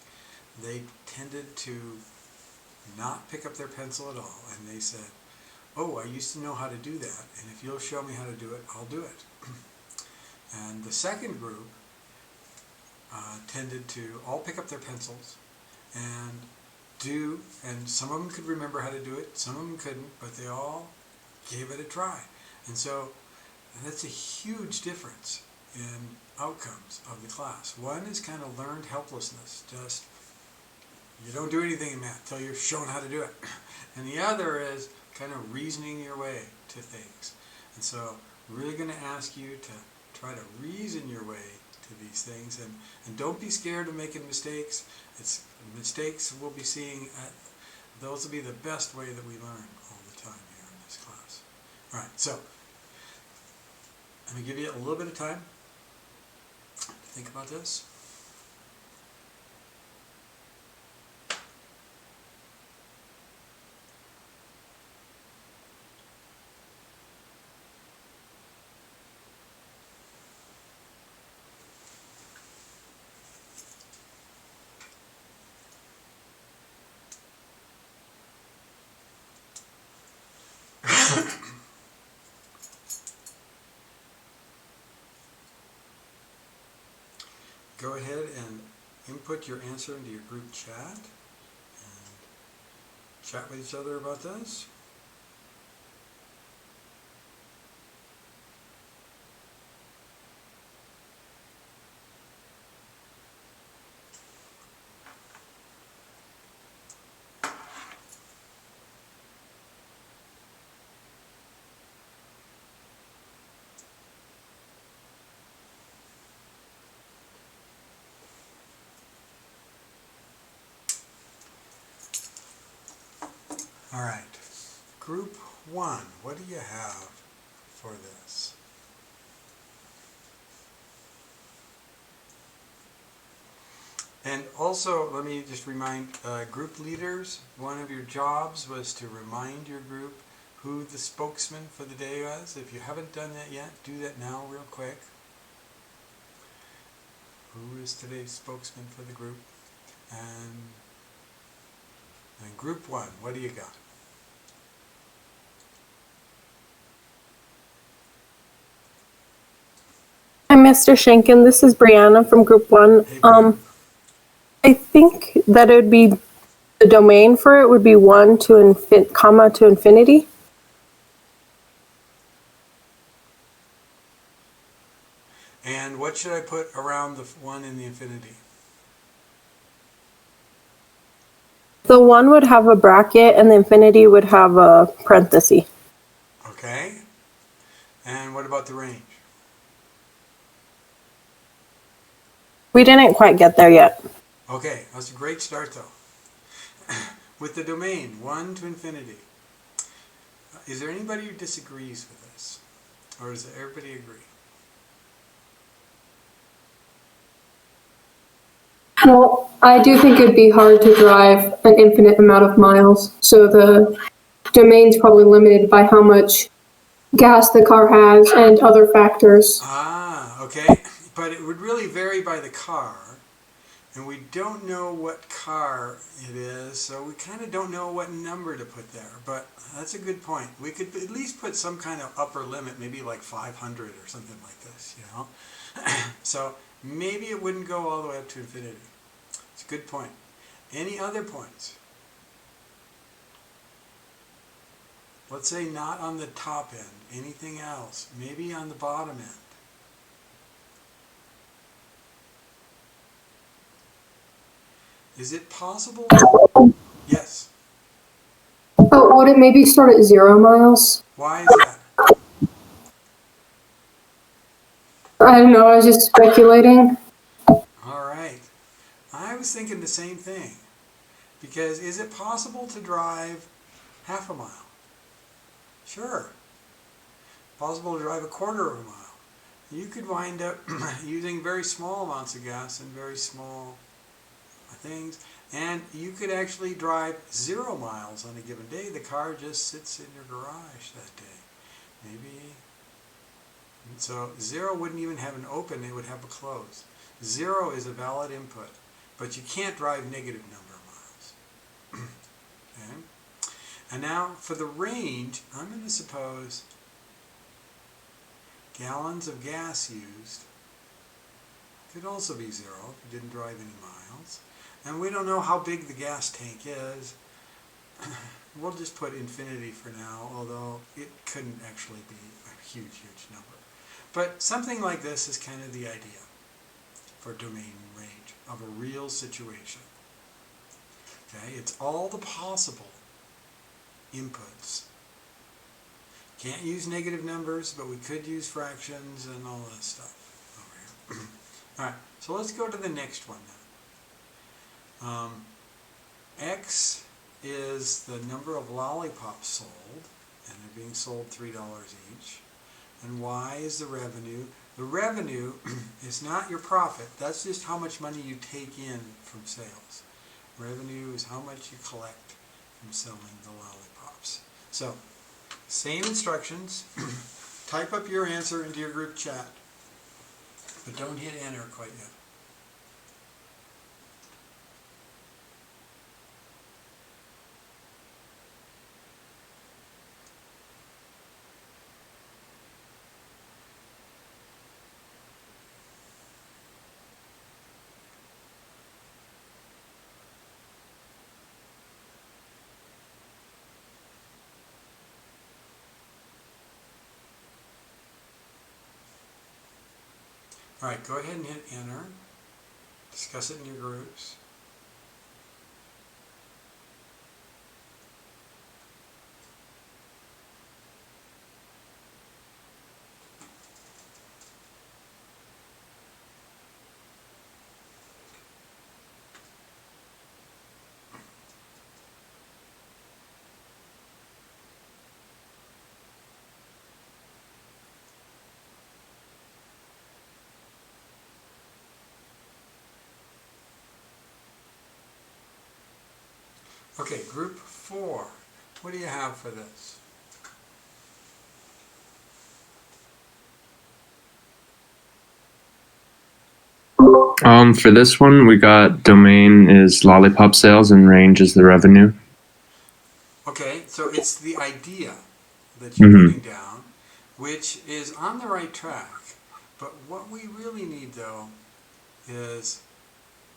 they tended to not pick up their pencil at all, and they said, oh, I used to know how to do that, and if you'll show me how to do it, I'll do it. And the second group tended to all pick up their pencils and do, and some of them could remember how to do it, some of them couldn't, but they all gave it a try. And so that's a huge difference in outcomes of the class. One is kind of learned helplessness, just you don't do anything in math till you're shown how to do it. And the other is kind of reasoning your way to things. And so we're really going to ask you to try to reason your way to these things, and don't be scared of making mistakes. Mistakes we'll be seeing, those will be the best way that we learn all the time here in this class. All right, so let me give you a little bit of time to think about this. Go ahead and input your answer into your group chat and chat with each other about this. All right, group one, what do you have for this? And also, let me just remind group leaders, one of your jobs was to remind your group who the spokesman for the day was. If you haven't done that yet, do that now real quick. Who is today's spokesman for the group? And group one, what do you got? Hi, Mr. Shankin. This is Brianna from Group 1. Hey, Brian. I think that it would be, the domain for it would be 1 to comma to infinity. And what should I put around the 1 in the infinity? The 1 would have a bracket and the infinity would have a parenthesis. Okay. And what about the range? We didn't quite get there yet. Okay, that's a great start though. With the domain 1 to infinity, is there anybody who disagrees with this? Or does everybody agree? Well, I do think it'd be hard to drive an infinite amount of miles, so the domain's probably limited by how much gas the car has and other factors. Ah, okay. But it would really vary by the car. And we don't know what car it is, so we kind of don't know what number to put there. But that's a good point. We could at least put some kind of upper limit, maybe like 500 or something like this, you know? So maybe it wouldn't go all the way up to infinity. It's a good point. Any other points? Let's say not on the top end. Anything else? Maybe on the bottom end. Is it possible? Yes. Oh, would it maybe start at 0 miles? Why is that? I don't know, I was just speculating. All right. I was thinking the same thing. Because is it possible to drive half a mile? Sure. Possible to drive a quarter of a mile. You could wind up using very small amounts of gas and very small things, and you could actually drive 0 miles on a given day. The car just sits in your garage that day. Maybe. So 0 wouldn't even have an open, it would have a close. 0 is a valid input, but you can't drive negative number of miles. Okay? And now for the range, I'm going to suppose gallons of gas used could also be 0 if you didn't drive any miles. And we don't know how big the gas tank is. We'll just put infinity for now, although it couldn't actually be a huge, huge number. But something like this is kind of the idea for domain range of a real situation. Okay, it's all the possible inputs. Can't use negative numbers, but we could use fractions and all that stuff over here. All right, so let's go to the next one now. X is the number of lollipops sold, and they're being sold $3 each. And Y is the revenue. The revenue is not your profit. That's just how much money you take in from sales. Revenue is how much you collect from selling the lollipops. So, same instructions. Type up your answer into your group chat, but don't hit enter quite yet. All right, go ahead and hit enter. Discuss it in your groups. Okay, group 4. What do you have for this? For this one, we got domain is lollipop sales and range is the revenue. Okay, so it's the idea that you're Mm-hmm. putting down, which is on the right track. But what we really need, though, is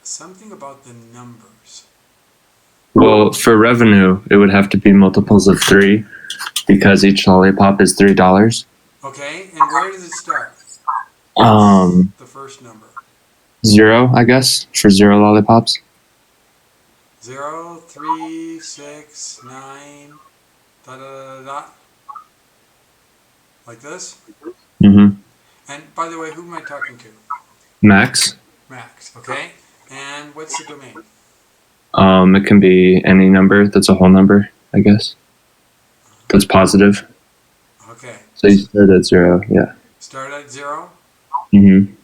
something about the numbers. Well, for revenue, it would have to be multiples of 3 because each lollipop is $3. Okay, and where does it start? The first number. 0, I guess, for 0 lollipops. 0, 3, 6, 9, da da da da. Like this? Mm-hmm. And by the way, who am I talking to? Max. Max, okay? And what's the domain? It can be any number that's a whole number, I guess. That's positive. Okay. So you start at 0, yeah. Start at 0. Mm-hmm.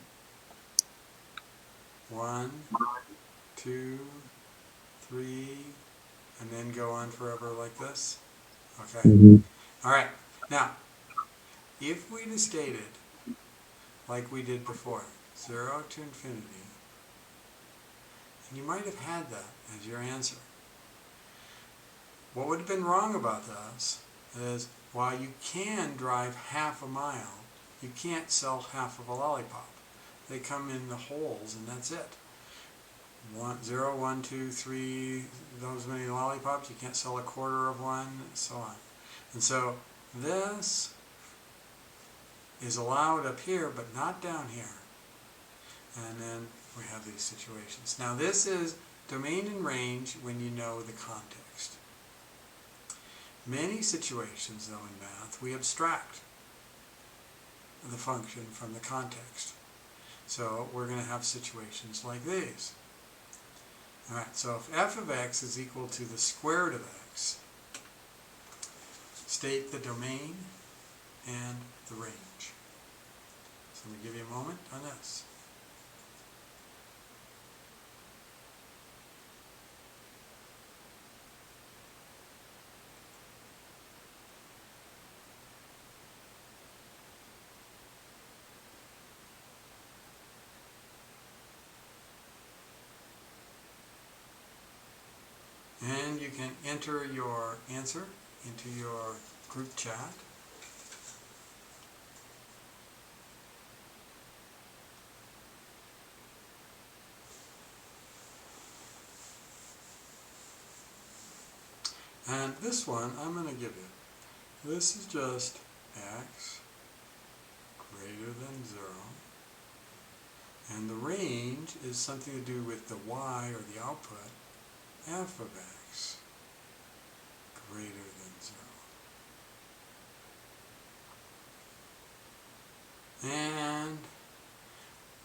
1, 2, 3, and then go on forever like this. Okay. Mm-hmm. All right. Now, if we'd have stated, like we did before, 0 to infinity, and you might have had that as your answer. What would have been wrong about this is while you can drive half a mile, you can't sell half of a lollipop. They come in the holes and that's it. 0, 1, 2, 3, those many lollipops, you can't sell a quarter of one, and so on. And so this is allowed up here, but not down here. And then we have these situations. Now this is domain and range when you know the context. Many situations, though, in math, we abstract the function from the context. So we're going to have situations like these. All right, so if f of x is equal to the square root of x, state the domain and the range. So let me give you a moment on this. And you can enter your answer into your group chat. And this one I'm going to give you. This is just x greater than 0. And the range is something to do with the y, or the output, f of x greater than 0. And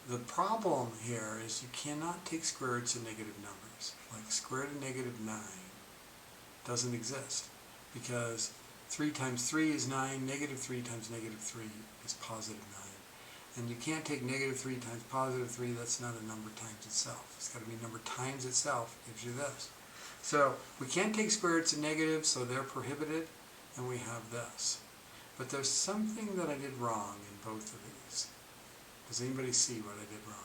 the problem here is you cannot take square roots of negative numbers. Like square root of negative 9 doesn't exist because 3 times 3 is 9, negative 3 times negative 3 is positive 9. And you can't take negative 3 times positive 3, that's not a number times itself. It's got to be number times itself gives you this. So we can't take square roots of negatives, so they're prohibited, and we have this. But there's something that I did wrong in both of these. Does anybody see what I did wrong?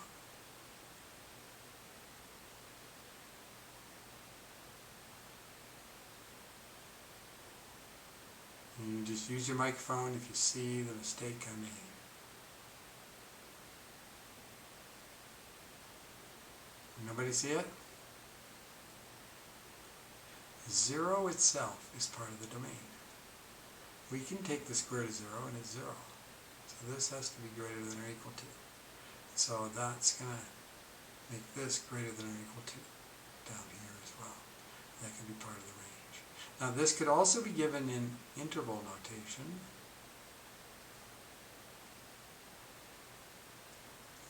You just use your microphone if you see the mistake I made. Nobody see it? 0 itself is part of the domain. We can take the square root of 0 and it's 0. So this has to be greater than or equal to. So that's going to make this greater than or equal to down here as well. That can be part of the range. Now this could also be given in interval notation.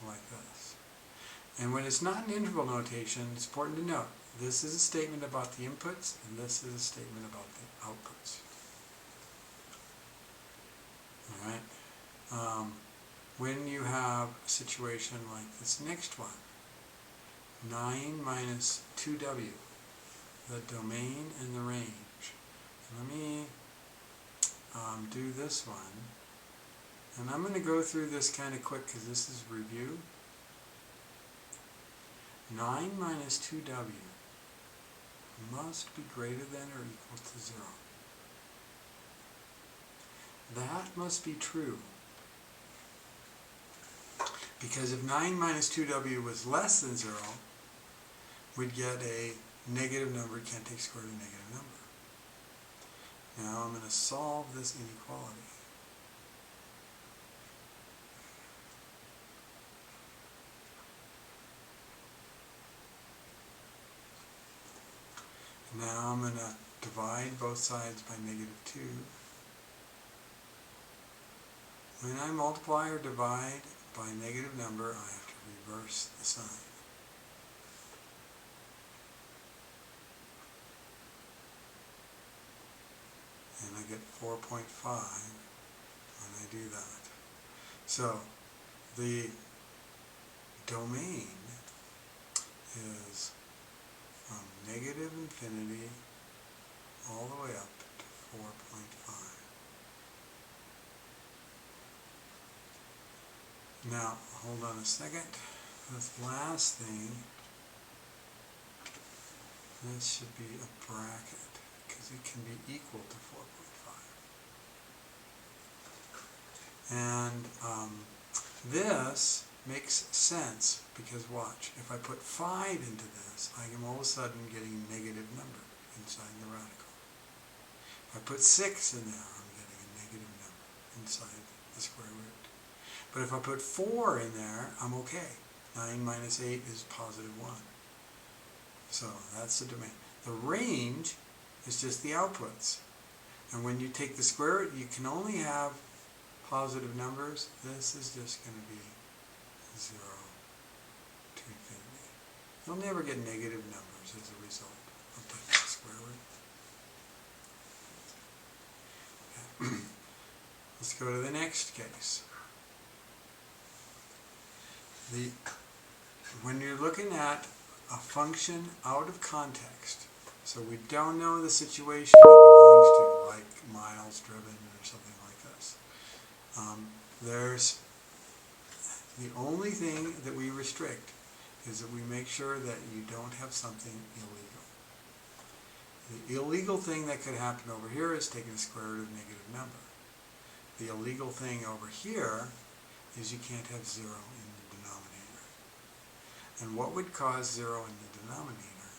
Like this. And when it's not in interval notation, it's important to note, this is a statement about the inputs, and this is a statement about the outputs. All right. When you have a situation like this next one, 9 minus 2w, the domain and the range. Let me do this one. And I'm going to go through this kind of quick because this is review. 9 minus 2w must be greater than or equal to 0. That must be true. Because if 9 minus 2w was less than 0, we'd get a negative number. Can't take square root of a negative number. Now I'm going to solve this inequality. Now I'm going to divide both sides by -2. When I multiply or divide by a negative number, I have to reverse the sign. And I get 4.5 when I do that. So the domain is from negative infinity all the way up to 4.5. Now, hold on a second. This last thing, this should be a bracket because it can be equal to 4.5. And this makes sense because watch, if I put 5 into this, I am all of a sudden getting a negative number inside the radical. If I put 6 in there, I'm getting a negative number inside the square root. But if I put 4 in there, I'm okay. 9 minus 8 is +1. So that's the domain. The range is just the outputs. And when you take the square root, you can only have positive numbers. This is just going to be 0 to infinity. You'll never get negative numbers as a result of taking the square root. Okay. Let's go to the next case. When you're looking at a function out of context, so we don't know the situation it belongs to, like miles driven or something like this, there's the only thing that we restrict is that we make sure that you don't have something illegal. The illegal thing that could happen over here is taking the square root of a negative number. The illegal thing over here is you can't have 0 in the denominator. And what would cause 0 in the denominator?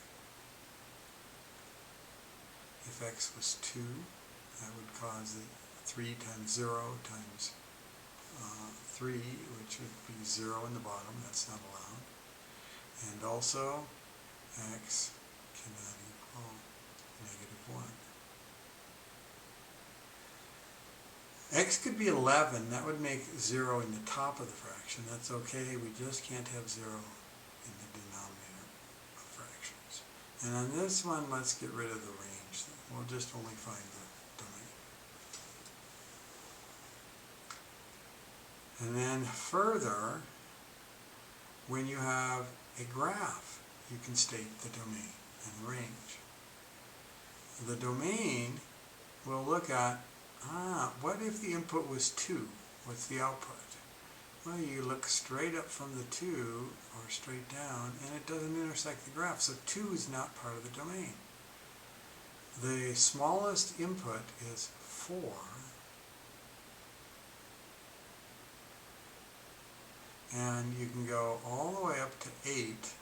If x was 2, that would cause 3 times 0 times 3, which would be 0 in the bottom. That's not allowed. And also, x cannot equal -1. X could be 11. That would make 0 in the top of the fraction. That's okay. We just can't have 0 in the denominator of fractions. And on this one, let's get rid of the range. We'll just only find the domain. And then further, when you have a graph, you can state the domain and the range. The domain will look at, what if the input was 2? What's the output? Well, you look straight up from the 2 or straight down, and it doesn't intersect the graph, so 2 is not part of the domain. The smallest input is 4. And you can go all the way up to 8,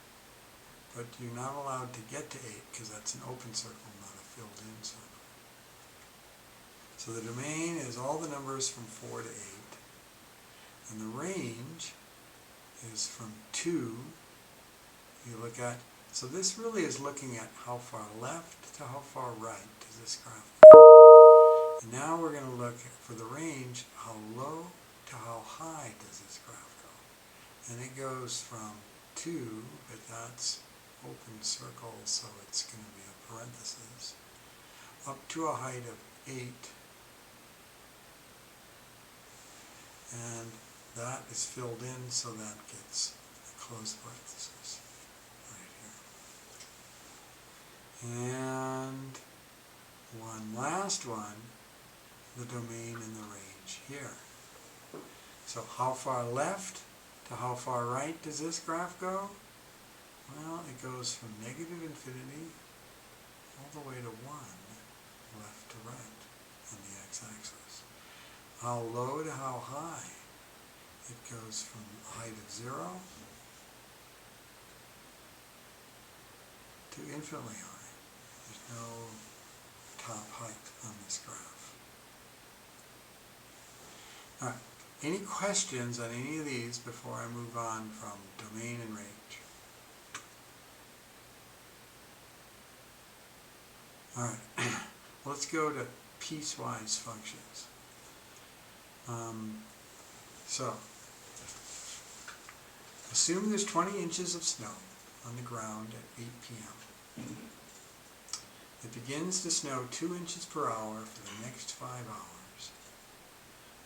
but you're not allowed to get to 8 because that's an open circle, not a filled-in circle. So the domain is all the numbers from 4 to 8, and the range is from 2. You look at, so this really is looking at how far left to how far right does this graph go. And now we're going to look for the range, how low to how high does this graph go. And it goes from 2, but that's open circle, so it's going to be a parenthesis, up to a height of 8. And that is filled in, so that gets a closed parenthesis right And one last one, the domain and the range here. So how far left to how far right does this graph go? Well, it goes from negative infinity all the way to 1, left to right on the x-axis. How low to how high? It goes from a height of 0 to infinitely high. There's no top height on this graph. All right. Any questions on any of these before I move on from domain and range? All right. Let's go to piecewise functions. So, assume there's 20 inches of snow on the ground at 8 p.m. It begins to snow 2 inches per hour for the next 5 hours,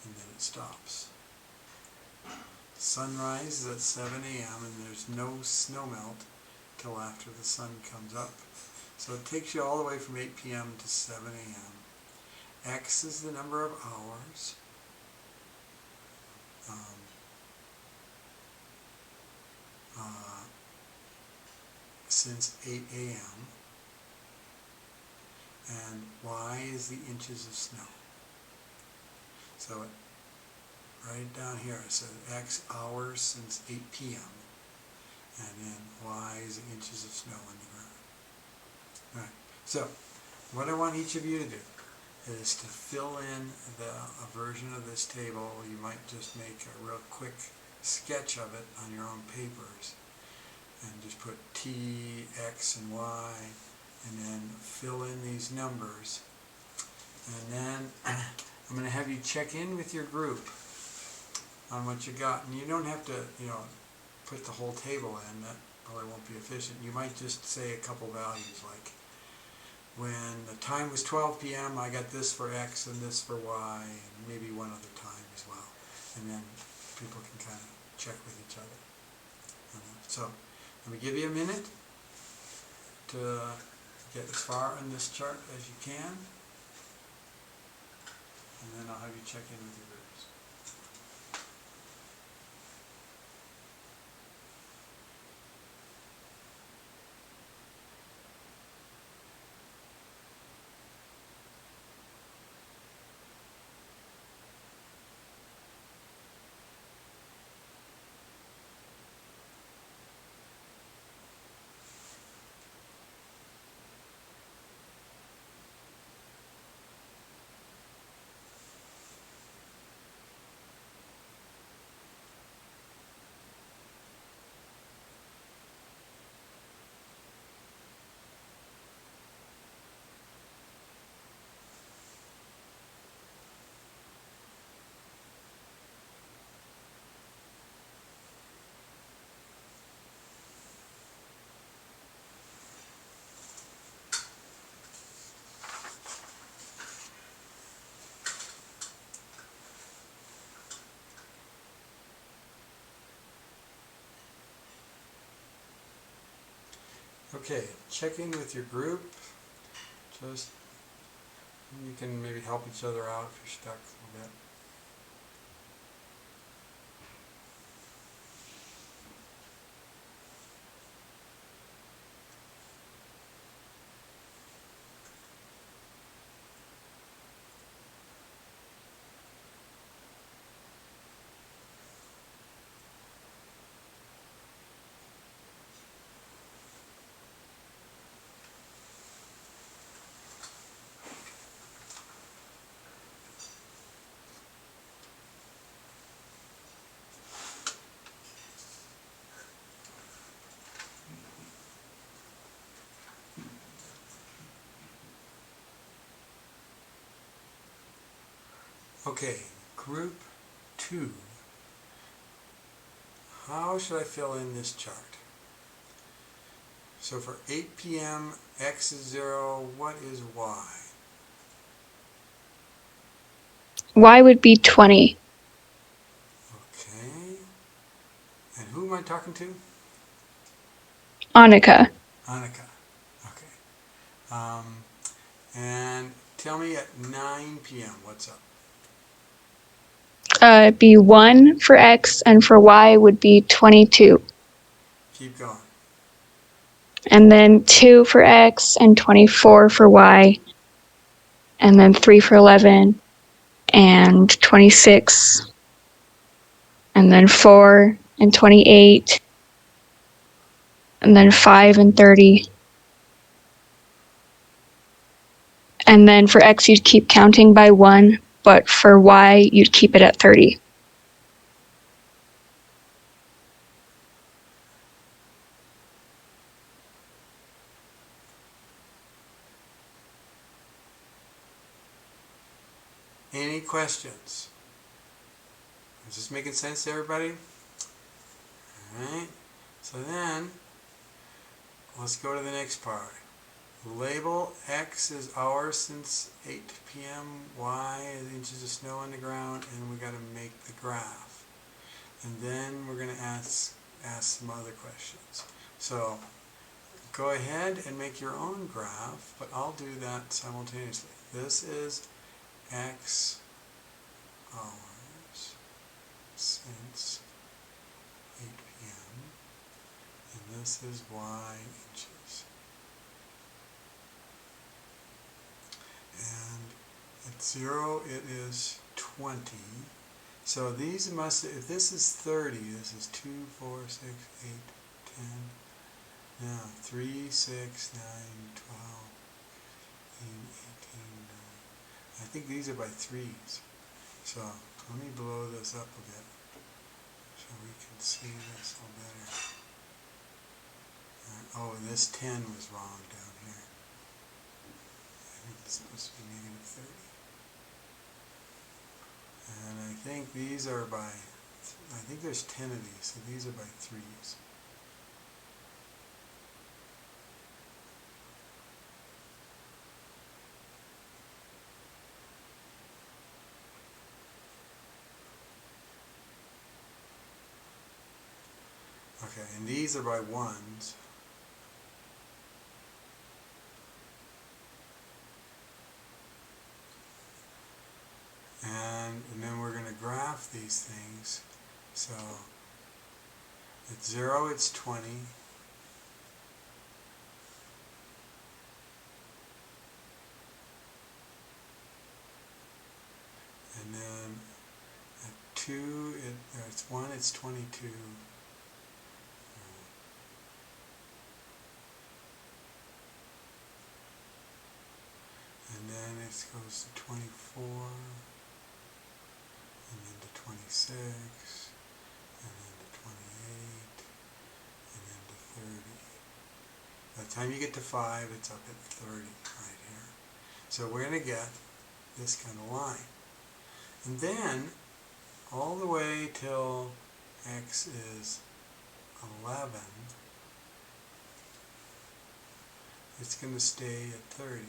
and then it stops. Sunrise is at 7 a.m. and there's no snow melt till after the sun comes up. So it takes you all the way from 8 p.m. to 7 a.m. X is the number of hours. Since 8 a.m. and Y is the inches of snow. So right down here it says X hours since 8 p.m. and then Y is the inches of snow on the ground. All right. So what I want each of you to do is to fill in a version of this table. You might just make a real quick sketch of it on your own papers and just put T, X, and Y, and then fill in these numbers. And then I'm going to have you check in with your group on what you got. And you don't have to, put the whole table in. That probably won't be efficient. You might just say a couple values like, when the time was 12 p.m., I got this for X and this for Y, and maybe one other time as well. And then people can kind of check with each other. So let me give you a minute to get as far on this chart as you can, and then I'll have you check in with your groups. Okay, check in with your group. Just, you can maybe help each other out if you're stuck a little bit. Okay, group 2. How should I fill in this chart? So for 8 p.m., X is 0. What is Y? Y would be 20. Okay. And who am I talking to? Annika. Annika. Okay. And tell me at 9 p.m. what's up. It'd be 1 for X, and for Y would be 22. Keep going. And then 2 for X, and 24 for Y. And then 3 for 11, and 26. And then 4 and 28. And then 5 and 30. And then for X, you'd keep counting by 1, but for Y, you'd keep it at 30. Any questions? Is this making sense to everybody? All right. So then, let's go to the next part. Label X as hours since 8 p.m., Y is inches of snow on the ground, and we got to make the graph. And then we're going to ask some other questions. So go ahead and make your own graph, but I'll do that simultaneously. This is X hours since 8 p.m. and this is Y inches. And at 0 it is 20. So these must, if this is 30, this is 2, 4, 6, 8, 10, now 3, 6, 9, 12, 18, 19. I think these are by threes. So let me blow this up a bit so we can see this a little better. Oh, and this 10 was wrong down here. I think it's supposed to be negative 30. And I think these are by, I think there's 10 of these, so these are by threes. Okay, and these are by ones. And then we're going to graph these things. So at 0 it's 20. And then at 2, it's 1, it's 22. And then it goes to 24, and then to 26, and then to 28, and then to 30. By the time you get to 5, it's up at 30 right here. So we're going to get this kind of line. And then, all the way till X is 11, it's going to stay at 30.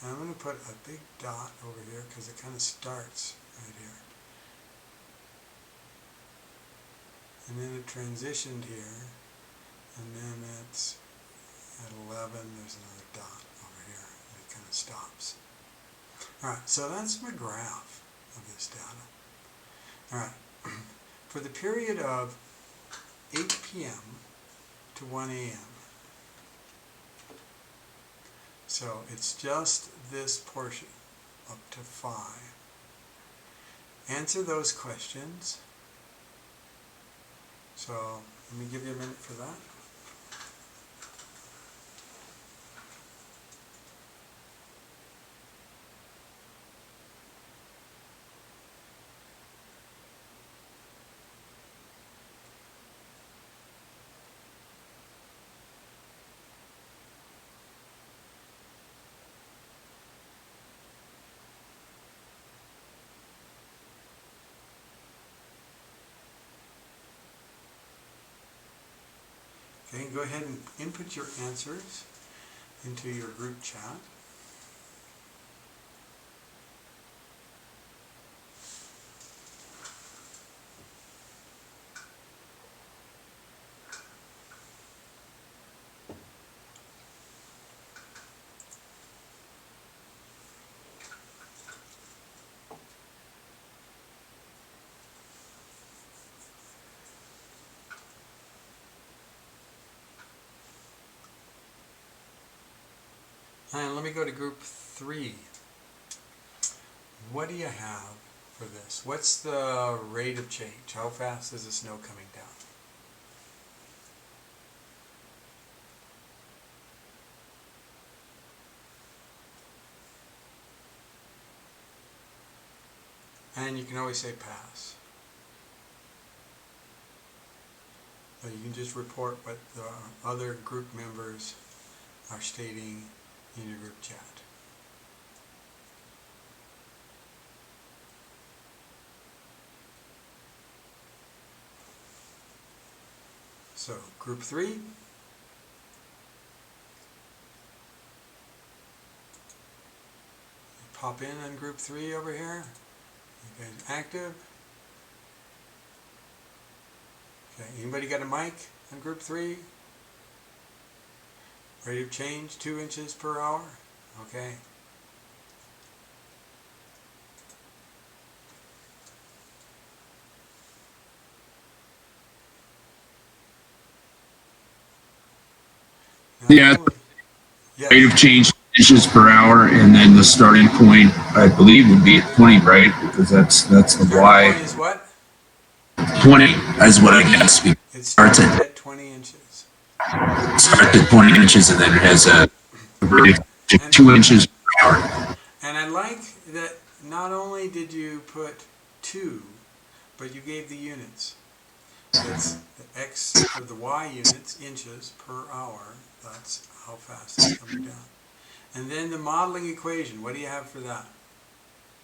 And I'm going to put a big dot over here because it kind of starts right here. And then it transitioned here, and then it's at 11, there's another dot over here, and it kind of stops. Alright, so that's my graph of this data. Alright, for the period of 8 p.m. to 1 a.m., so it's just this portion up to 5. Answer those questions. So let me give you a minute for that. Okay, go ahead and input your answers into your group chat. And let me go to group 3. What do you have for this? What's the rate of change? How fast is the snow coming down? And you can always say pass. So you can just report what the other group members are stating in your group chat. So group 3. Pop in on group 3 over here. You guys active? Okay, anybody got a mic on group 3? Rate of change 2 inches per hour? Okay. Yeah. Yes. Rate of change inches per hour, and then the starting point, I believe, would be at 20, right? Because that's the Starting Y. point is what? 20 is what I guess. It starts at 20 inches. Starts at 20 inches, and then it has a rate of 2 inches per hour. And I like that not only did you put 2, but you gave the units. It's the X or the Y units, inches per hour. That's how fast it's coming down. And then the modeling equation, what do you have for that?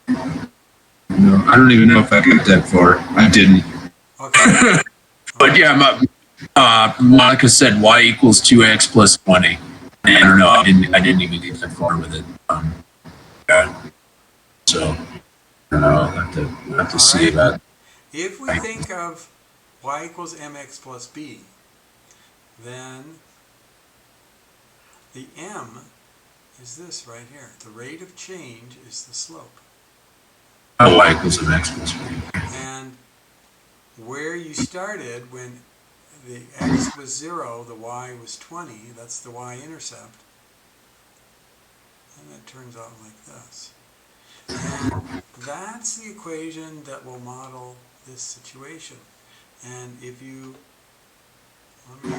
No, I don't even know if I got that far. I didn't. Okay. But yeah, Monica said Y equals 2x plus 20. I don't know. I didn't even get that far with it. Yeah. So I don't know. I'll have to see about it. If we think of Y equals mx plus b, then the m is this right here. The rate of change is the slope. Y equals mx plus b. And where you started when the x was 0, the y was 20, that's the y-intercept. And it turns out like this. And that's the equation that will model this situation. And if you, let me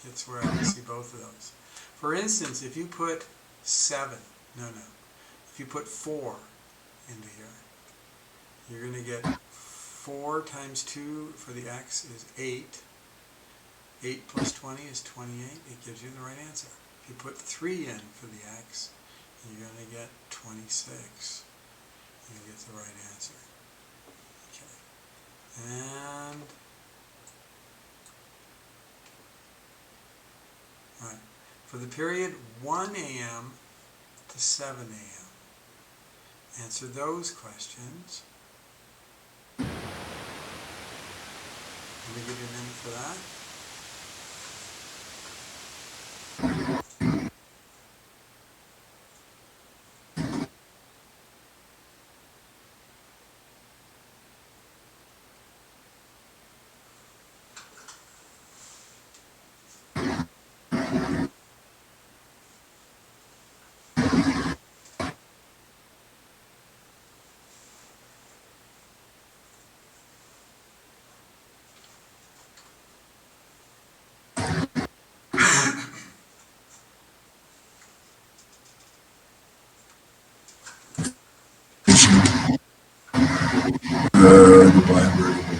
get to where I can see both of those. For instance, if you put 7, if you put 4 into here, you're going to get 4 times 2 for the x is 8. 8 plus 20 is 28. It gives you the right answer. If you put 3 in for the x, you're going to get 26. You get the right answer. Okay. And right. For the period 1 a.m. to 7 a.m., answer those questions. Let me give you a minute for that.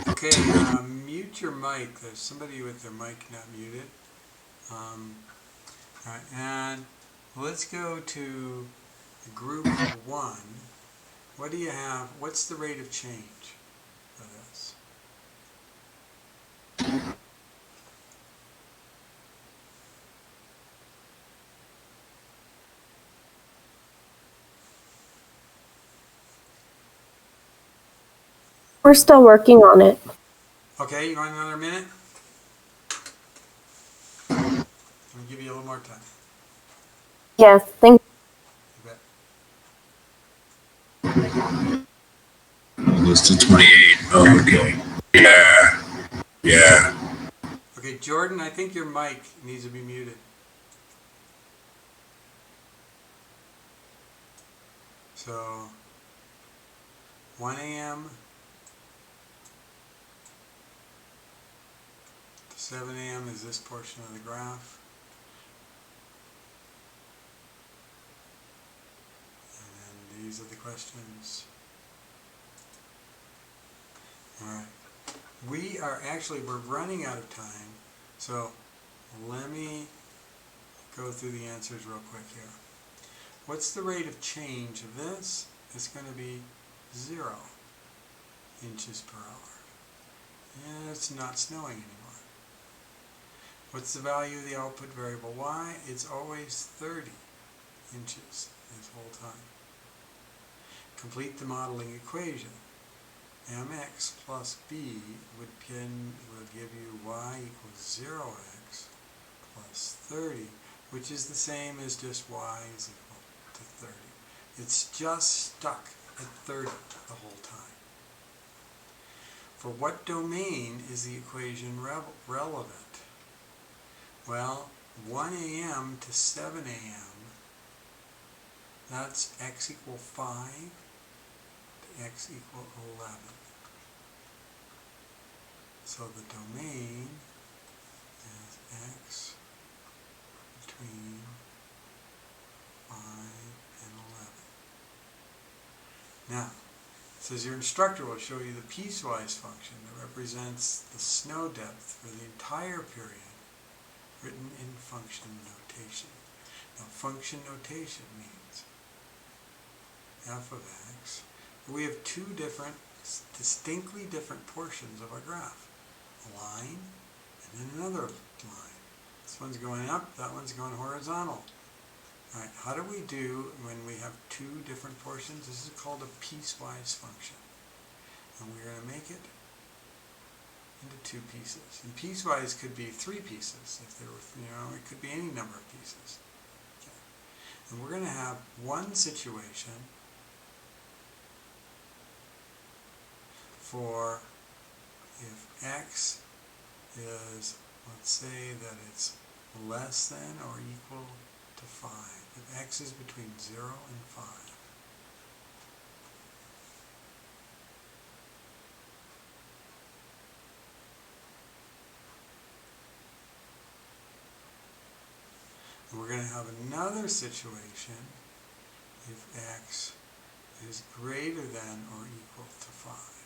Okay, mute your mic. There's somebody with their mic not muted. All right, and let's go to group 1. What do you have? What's the rate of change for this? We're still working on it. Okay, you want another minute? Let me give you a little more time. Yes, thank You bet. Goes to 28. Oh, okay. Yeah. Yeah. Okay, Jordan, I think your mic needs to be muted. So 1 a.m. to 7 a.m. is this portion of the graph. And then these are the questions. Alright. We're running out of time, so let me go through the answers real quick here. What's the rate of change of this? It's going to be 0 inches per hour. And it's not snowing anymore. What's the value of the output variable y? It's always 30 inches this whole time. Complete the modeling equation. mx plus b would give you y equals 0x plus 30, which is the same as just y is equal to 30. It's just stuck at 30 the whole time. For what domain is the equation relevant? Well, 1 a.m. to 7 a.m., that's x equal 5 to x equal 11. So the domain is x between 5 and 11. Now, it says your instructor will show you the piecewise function that represents the snow depth for the entire period, written in function notation. Now, function notation means f of x. We have two distinctly different portions of our graph. A line and then another line. This one's going up, that one's going horizontal. Alright, how do we do when we have two different portions? This is called a piecewise function. And we're going to make it into two pieces. And piecewise could be three pieces. If there were, it could be any number of pieces. Okay. And we're going to have one situation for if x is, let's say that it's less than or equal to 5. If x is between 0 and 5. And we're going to have another situation if x is greater than or equal to 5.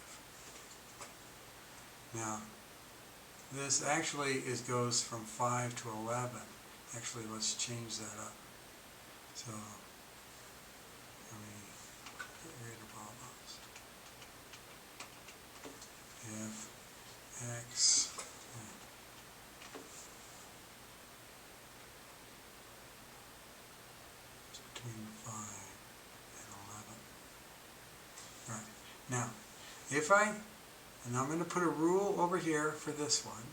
Now, this actually goes from 5 to 11. Actually, let's change that up. So, let me get rid of all those. If x is between 5 and 11. All right. Now, and I'm going to put a rule over here for this one,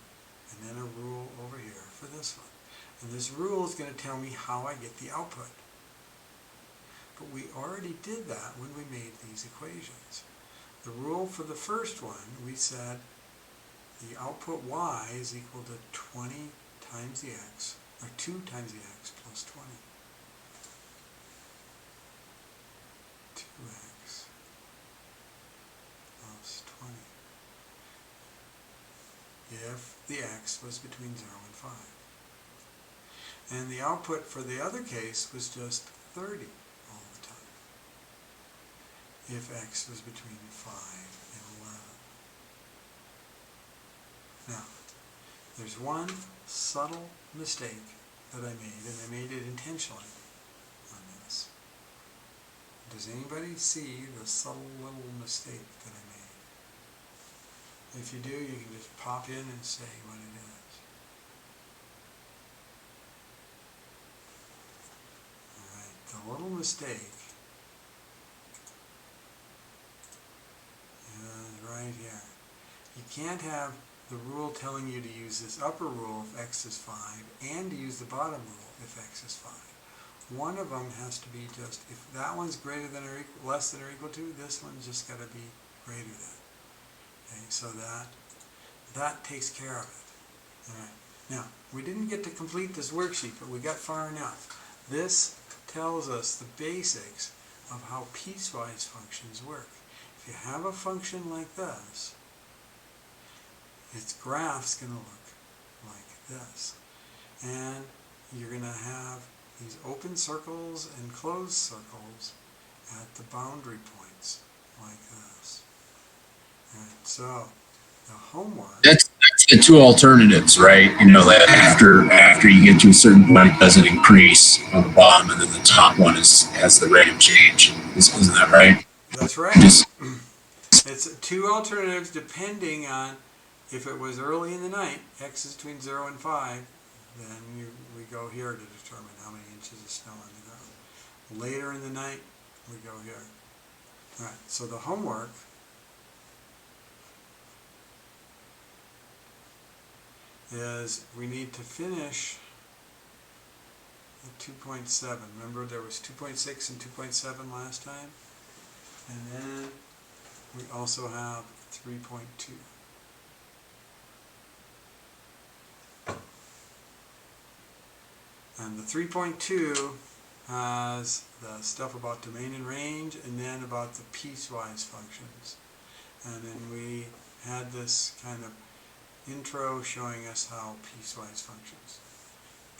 and then a rule over here for this one. And this rule is going to tell me how I get the output. But we already did that when we made these equations. The rule for the first one, we said the output y is equal to 20 times the x, or 2 times the x plus 20. 2x plus 20. If the x was between 0 and 5. And the output for the other case was just 30 all the time. If x was between 5 and 11. Now, there's one subtle mistake that I made, and I made it intentionally on this. Does anybody see the subtle little mistake that I made? If you do, you can just pop in and say what it is. Alright, the little mistake is right here. You can't have the rule telling you to use this upper rule if x is 5 and to use the bottom rule if x is 5. One of them has to be just, if that one's greater than or equal, less than or equal to, this one's just got to be greater than. Okay, so that takes care of it. All right. Now, we didn't get to complete this worksheet, but we got far enough. This tells us the basics of how piecewise functions work. If you have a function like this, its graph's going to look like this. And you're going to have these open circles and closed circles at the boundary points like this. All right, so the homework... That's the two alternatives, right? You know, that after you get to a certain point, it doesn't increase on the bottom, and then the top one has the rate of change. Isn't that right? That's right. It's two alternatives depending on if it was early in the night, x is between 0 and 5, then we go here to determine how many inches of snow on the ground. Later in the night, we go here. All right, so the homework is we need to finish the 2.7. Remember there was 2.6 and 2.7 last time? And then we also have 3.2. And the 3.2 has the stuff about domain and range, and then about the piecewise functions. And then we had this kind of intro showing us how piecewise functions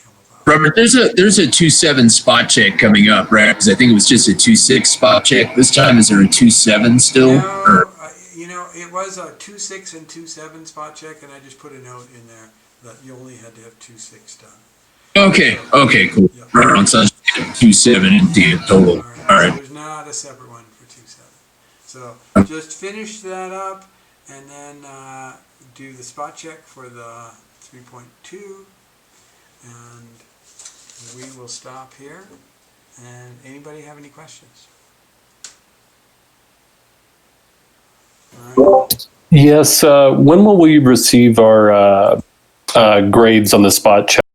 come about. Robert, there's a 2.7 spot check coming up, right? Because I think it was just a 2.6 spot check this time. Is there a 2.7 still? No, it was a 2.6 and 2.7 spot check, and I just put a note in there that you only had to have 2.6 done. Okay, cool. Yep. Right, so 2.7 in total. All right. So there's not a separate one for 2.7. So just finish that up, and then do the spot check for the 3.2, and we will stop here. And anybody have any questions? All right. Yes. When will we receive our grades on the spot check?